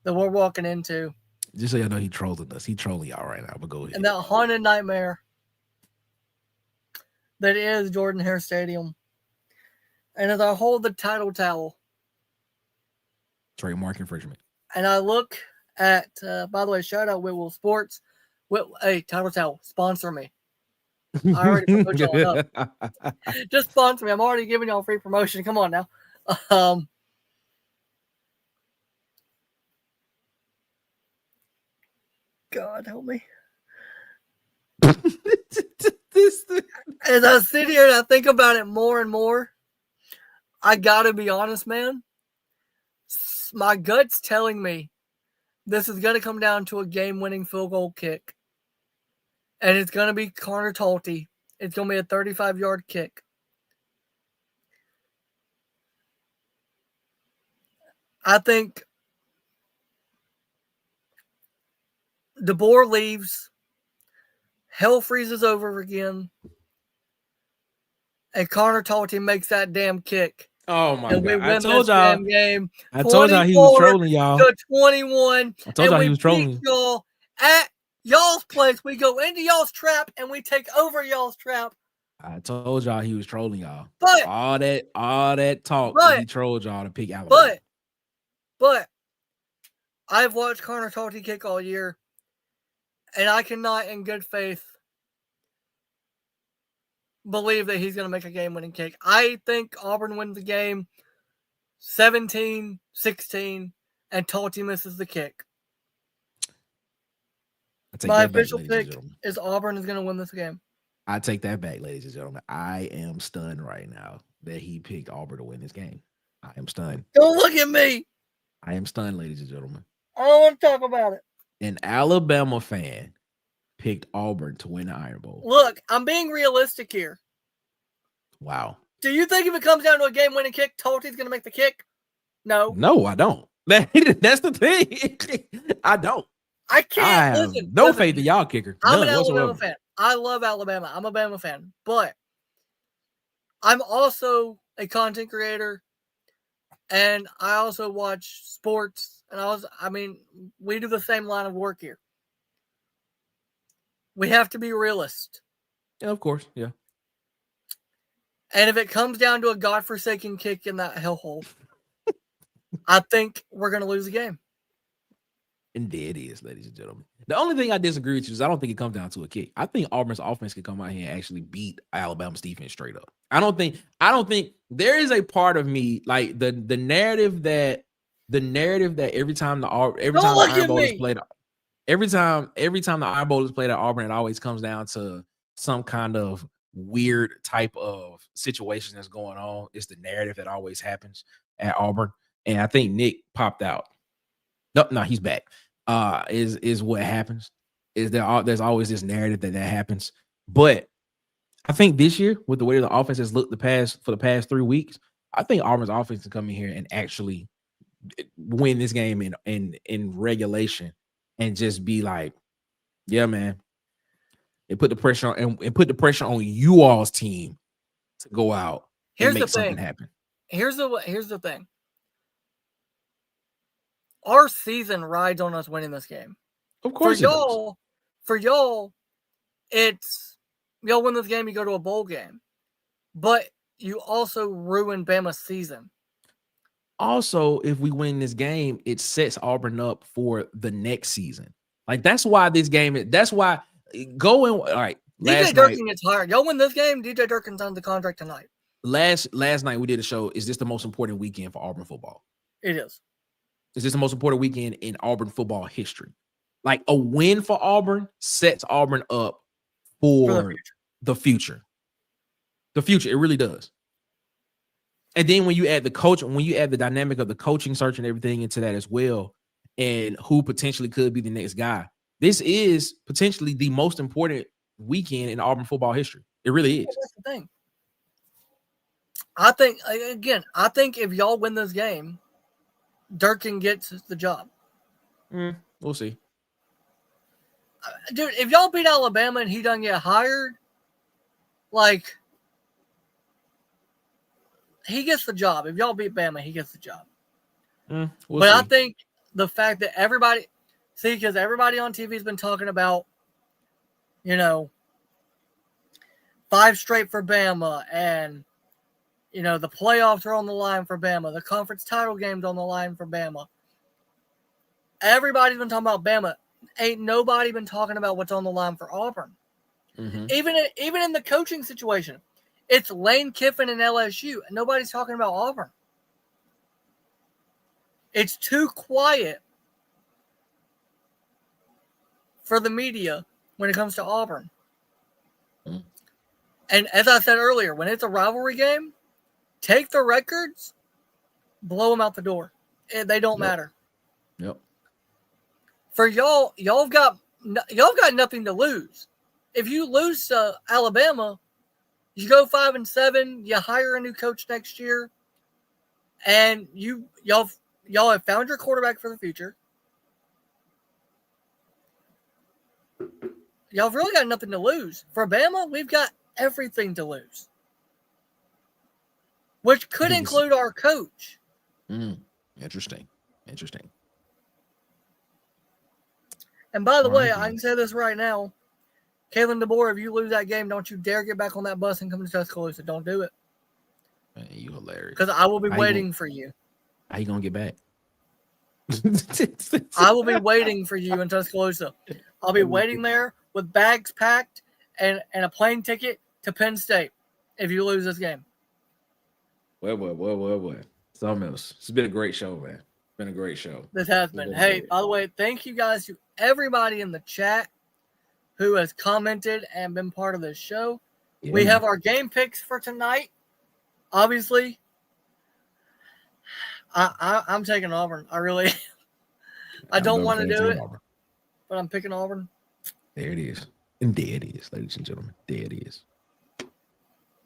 that we're walking into. Just so y'all know, he trolling us. He trolling y'all right now, but go ahead. And that haunted nightmare that is Jordan-Hare Stadium. And as I hold the title towel, trademark infringement, and I look at, by the way, shout out Whitwell Sports. Hey, title towel, sponsor me. I already promote y'all enough. Just sponsor me. I'm already giving y'all free promotion. Come on now. God help me. As I sit here and I think about it more and more, I gotta be honest, man. My gut's telling me this is gonna come down to a game-winning field goal kick. And it's going to be Connor Talty. It's going to be a 35-yard kick. I think DeBoer leaves. Hell freezes over again. And Connor Talty makes that damn kick. Oh, my God. God. I told y'all. Game I told y'all he was trolling y'all. To 21. I told y'all he was trolling. Y'all at y'all's place. We go into y'all's trap and we take over y'all's trap. I told y'all he was trolling y'all. But all that talk, he trolled y'all to pick Alabama. But I've watched Connor Talty kick all year, and I cannot, in good faith, believe that he's going to make a game-winning kick. I think Auburn wins the game 17-16, and Talty misses the kick. My official pick is Auburn is going to win this game. I take that back, ladies and gentlemen. I am stunned right now that he picked Auburn to win this game. I am stunned. Don't look at me. I am stunned, ladies and gentlemen. I don't want to talk about it. An Alabama fan picked Auburn to win the Iron Bowl. Look, I'm being realistic here. Wow. Do you think if it comes down to a game-winning kick, Talty's going to make the kick? No. No, I don't. That's the thing. I don't. I can't. Listen, no faith in y'all kicker. I'm an Alabama fan. I love Alabama. I'm a Bama fan. But I'm also a content creator, and I also watch sports. And we do the same line of work here. We have to be realist. Yeah, of course. Yeah. And if it comes down to a godforsaken kick in that hellhole, I think we're going to lose the game. And there it is, ladies and gentlemen. The only thing I disagree with you is I don't think it comes down to a kick. I think Auburn's offense can come out here and actually beat Alabama's defense straight up. I don't think there is a part of me, like the narrative that every time the Iron Bowl is played, every time the Iron Bowl is played at Auburn, it always comes down to some kind of weird type of situation that's going on. It's the narrative that always happens at Auburn. And I think Nick popped out. No, he's back. Is what happens. There's always this narrative that happens. But I think this year, with the way the offense has looked for the past 3 weeks, I think Auburn's offense can come in here and actually win this game in regulation and just be like, yeah, man. And put the pressure on you all's team to go out and make something happen. Here's the thing. Our season rides on us winning this game. Of course, for y'all, it's y'all win this game, you go to a bowl game, but you also ruin Bama's season. Also, if we win this game, it sets Auburn up for the next season. Like that's why this game. That's why going all right. DJ Durkin gets hired. Y'all win this game. DJ Durkin's on the contract tonight. Last night we did a show. Is this the most important weekend for Auburn football? It is. Is this the most important weekend in Auburn football history? Like a win for Auburn sets Auburn up for the future. The future, it really does. And then when you add the coach, when you add the dynamic of the coaching search and everything into that as well, and who potentially could be the next guy. This is potentially the most important weekend in Auburn football history. It really is. That's the thing. I think if y'all win this game, Durkin gets the job. We'll see. Dude, if y'all beat Alabama and he doesn't get hired, like, he gets the job. If y'all beat Bama, he gets the job. We'll but see. I think the fact that because everybody on TV has been talking about, 5 straight for Bama, and, the playoffs are on the line for Bama. The conference title game's on the line for Bama. Everybody's been talking about Bama. Ain't nobody been talking about what's on the line for Auburn. Mm-hmm. Even in the coaching situation, it's Lane Kiffin and LSU, and nobody's talking about Auburn. It's too quiet for the media when it comes to Auburn. Mm. And as I said earlier, when it's a rivalry game, take the records, blow them out the door. They don't matter. Yep. For y'all got nothing to lose. If you lose to Alabama, you go 5-7. You hire a new coach next year, and y'all have found your quarterback for the future. Y'all have really got nothing to lose. For Bama, we've got everything to lose, which could include our coach. Interesting. And by the way, I can say this right now. Kalen DeBoer, if you lose that game, don't you dare get back on that bus and come to Tuscaloosa. Don't do it. Man, you hilarious. Because I will be waiting for you. How you going to get back? I will be waiting for you in Tuscaloosa. I'll be waiting there with bags packed and a plane ticket to Penn State if you lose this game. Well. Something else. It's been a great show, man. Been a great show. This has been. Hey, by the way, thank you guys to everybody in the chat who has commented and been part of this show. Yeah. We have our game picks for tonight. Obviously, I'm taking Auburn. I really I don't want to do it, but I'm picking Auburn. There it is. And there it is, ladies and gentlemen. There it is.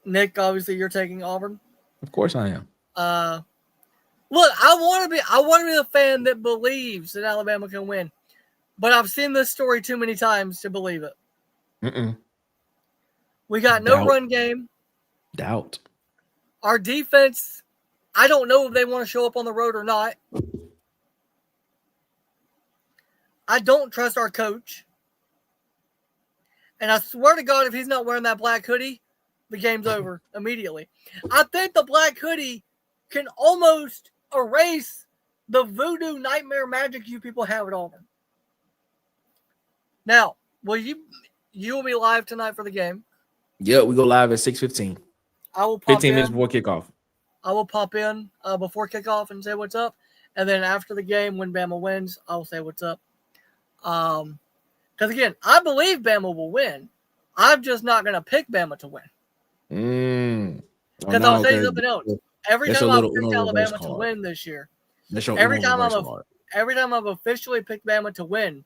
Nick, obviously you're taking Auburn. Of course I am. Look, I want to be the fan that believes that Alabama can win. But I've seen this story too many times to believe it. We got no run game. Doubt. Our defense, I don't know if they want to show up on the road or not. I don't trust our coach. And I swear to God, if he's not wearing that black hoodie, the game's over immediately. I think the black hoodie can almost erase the voodoo nightmare magic you people have at Auburn. Now, you will be live tonight for the game? Yeah, we go live at 6:15. I will pop 15 minutes before kickoff. I will pop in before kickoff and say what's up. And then after the game, when Bama wins, I will say what's up. Because, again, I believe Bama will win. I'm just not going to pick Bama to win. Because I'll say something else. Every time I've picked Alabama to win this year, every time I've officially picked Bama to win,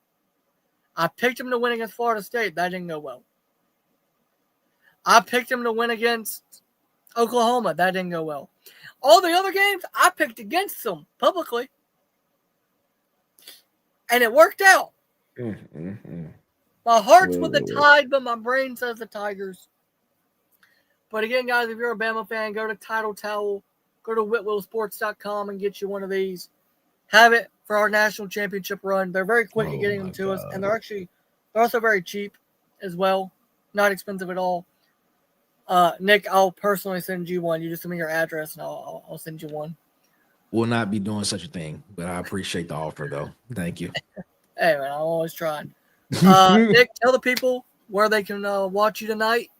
I picked him to win against Florida State. That didn't go well. I picked him to win against Oklahoma. That didn't go well. All the other games, I picked against them publicly. And it worked out. My heart's with the Tide, but my brain says the Tigers. But again, guys, if you're a Bama fan, go to Title Towel, go to whitwillsports.com and get you one of these. Have it for our national championship run. They're very quick at getting them to us, and they're also very cheap as well. Not expensive at all. Nick, I'll personally send you one. You just send me your address, and I'll send you one. We'll not be doing such a thing, but I appreciate the offer, though. Thank you. Hey, man, I'm always trying. Nick, tell the people where they can watch you tonight.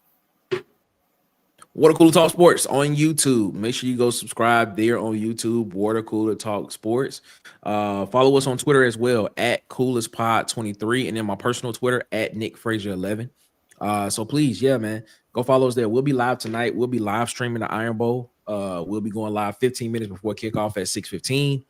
Water Cooler Talk Sports on YouTube. Make sure you go subscribe there on YouTube, Water Cooler Talk Sports. Follow us on Twitter as well, at CoolersPod23, and then my personal Twitter, at Nick Frazier 11. So please, yeah, man, go follow us there. We'll be live tonight. We'll be live streaming the Iron Bowl. We'll be going live 15 minutes before kickoff at 6:15.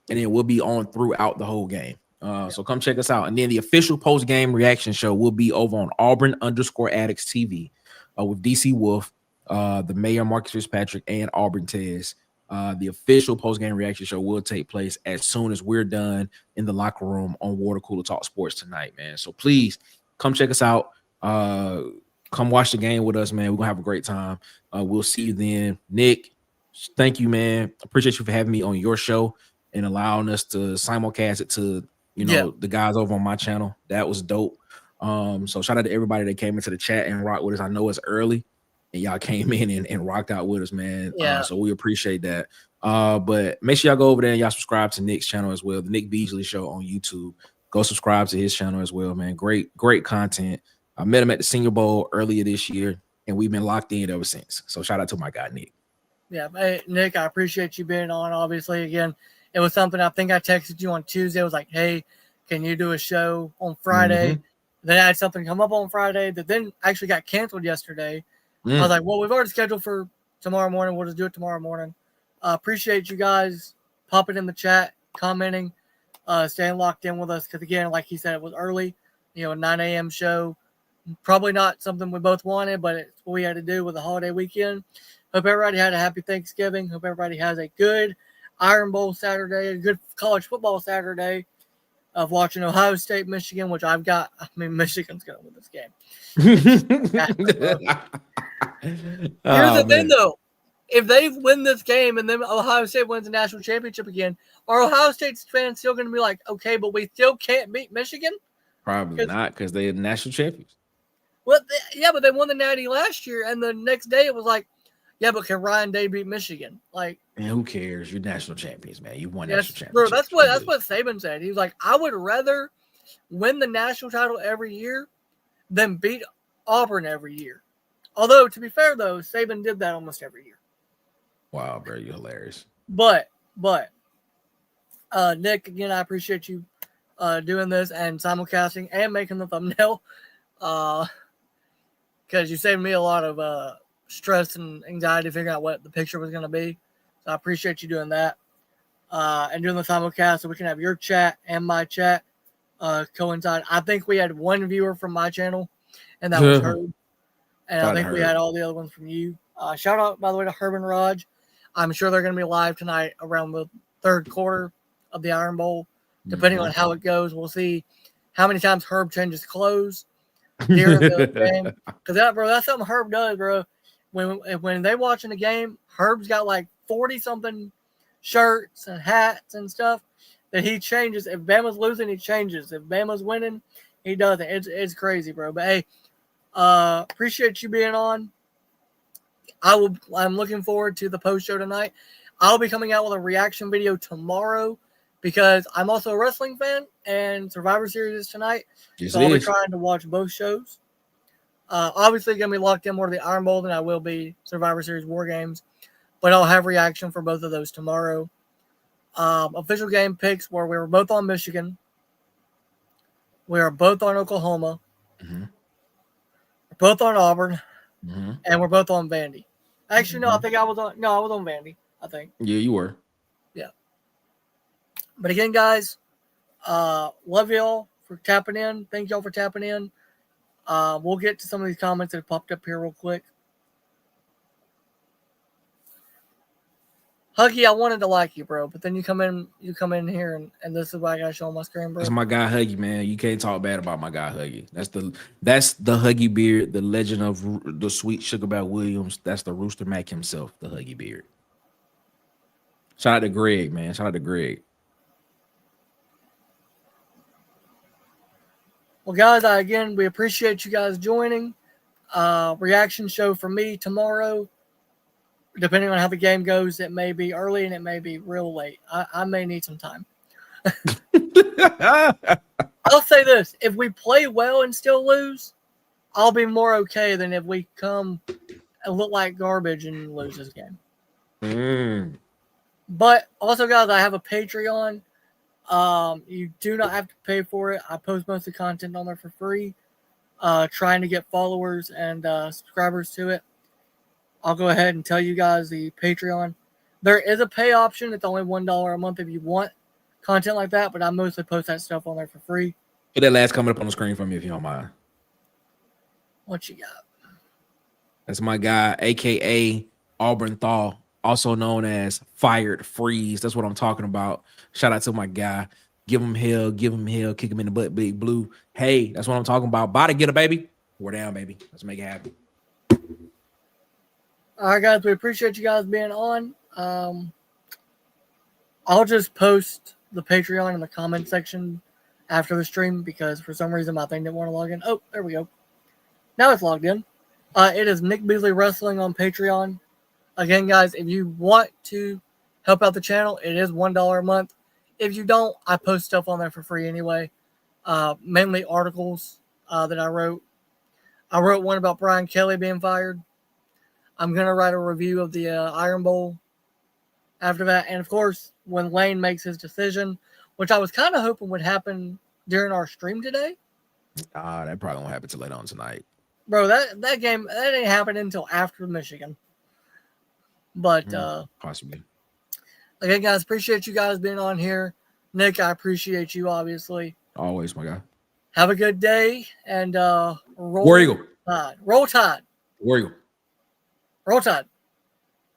and then we'll be on throughout the whole game. So come check us out. And then the official post-game reaction show will be over on Auburn_Addicts TV with DC Wolf, the mayor Marcus Fitzpatrick, and Auburn Tez. The official post-game reaction show will take place as soon as we're done in the locker room on Water Cooler Talk Sports tonight, man. So please come check us out. Come watch the game with us, man. We're gonna have a great time. We'll see you then. Nick, thank you, man. Appreciate you for having me on your show and allowing us to simulcast it to the guys over on my channel. That was dope. So shout out to everybody that came into the chat and rocked with us. I know it's early and y'all came in and rocked out with us, man. So we appreciate that. But make sure y'all go over there and y'all subscribe to Nick's channel as well, the Nick Beasley Show on YouTube. Go subscribe to his channel as well, man. Great content. I met him at the Senior Bowl earlier this year, and we've been locked in ever since. So shout out to my guy, Nick. Yeah, hey, Nick, I appreciate you being on. Obviously, again, it was something I think I texted you on Tuesday. I was like, hey, can you do a show on Friday? Mm-hmm. Then I had something come up on Friday that then actually got canceled yesterday. I was like, well, we've already scheduled for tomorrow morning. We'll just do it tomorrow morning. Appreciate you guys popping in the chat, commenting, staying locked in with us. Because, again, like he said, it was early, a 9 a.m. show. Probably not something we both wanted, but it's what we had to do with the holiday weekend. Hope everybody had a happy Thanksgiving. Hope everybody has a good Iron Bowl Saturday, a good college football Saturday of watching Ohio State, Michigan, which I've got. I mean, Michigan's going to win this game. Here's the thing, though. If they win this game and then Ohio State wins the national championship again, are Ohio State's fans still going to be like, okay, but we still can't beat Michigan? Probably not, because they're national champions. Well, but they won the Natty last year, and the next day it was like, yeah, but can Ryan Day beat Michigan? Like, man, who cares? You're national champions, man. You won national champions. Bro, that's what Saban said. He was like, I would rather win the national title every year than beat Auburn every year. Although, to be fair, though, Saban did that almost every year. Wow, bro, you're hilarious. But Nick, again, I appreciate you doing this and simulcasting and making the thumbnail. Because you saved me a lot of stress and anxiety figuring out what the picture was going to be. So I appreciate you doing that. And doing the simulcast so we can have your chat and my chat coincide. I think we had one viewer from my channel, and that was Herb. And I think we had all the other ones from you. Shout out, by the way, to Herb and Raj. I'm sure they're going to be live tonight around the third quarter of the Iron Bowl. Depending on how it goes, we'll see how many times Herb changes clothes during the game. Because that's something Herb does, bro. When they watching the game, Herb's got like 40-something shirts and hats and stuff that he changes. If Bama's losing, he changes. If Bama's winning, he doesn't. It's crazy, bro. But hey, appreciate you being on. I'm looking forward to the post show tonight. I'll be coming out with a reaction video tomorrow because I'm also a wrestling fan and Survivor Series is tonight. Yes, so I'll be trying to watch both shows. Obviously, going to be locked in more to the Iron Bowl than I will be Survivor Series War Games. But I'll have reaction for both of those tomorrow. Official game picks where we were both on Michigan. We are both on Oklahoma. Mm-hmm. We're both on Auburn. Mm-hmm. And we're both on Vandy. Actually, no, I think I was on Vandy, I think. Yeah, you were. Yeah. But again, guys, love y'all for tapping in. Thank y'all for tapping in. We'll get to some of these comments that have popped up here real quick. Huggy, I wanted to like you, bro, but then you come in here and this is what I gotta show on my screen, bro. That's my guy Huggy, man. You can't talk bad about my guy Huggy. That's the Huggy Beard, the legend of the sweet Sugar Bear Williams. That's the Rooster Mac himself, the Huggy Beard. Shout out to Greg, man. Shout out to Greg. Well, guys, again, we appreciate you guys joining. Reaction show for me tomorrow. Depending on how the game goes, it may be early and it may be real late. I may need some time. I'll say this. If we play well and still lose, I'll be more okay than if we come and look like garbage and lose this game. But also, guys, I have a Patreon. You do not have to pay for it. I post most of the content on there for free. Trying to get followers and subscribers to it. I'll go ahead and tell you guys the Patreon. There is a pay option. It's only $1 a month if you want content like that, but I mostly post that stuff on there for free. Put that last comment up on the screen for me if you don't mind. What you got? That's my guy, aka Auburn Thaw, also known as Fired Freeze. That's what I'm talking about. Shout out to my guy. Give him hell, kick him in the butt, Big Blue. Hey, that's what I'm talking about. Body getter, baby. We're down, baby. Let's make it happen. All right, guys, we appreciate you guys being on. I'll just post the Patreon in the comment section after the stream because for some reason my thing didn't want to log in. Oh, there we go. Now it's logged in. It is Nick Beasley Wrestling on Patreon. Again, guys, if you want to help out the channel, it is $1 a month. If you don't, I post stuff on there for free anyway. Mainly articles that I wrote. I wrote one about Brian Kelly being fired. I'm going to write a review of the Iron Bowl after that. And, of course, when Lane makes his decision, which I was kind of hoping would happen during our stream today. That probably won't happen till later on tonight. Bro, that game, that didn't happen until after Michigan. But, possibly. Again, guys, appreciate you guys being on here. Nick, I appreciate you, obviously. Always, my guy. Have a good day, and War Eagle. Tide. Roll Tide. War Eagle. Roll Tide.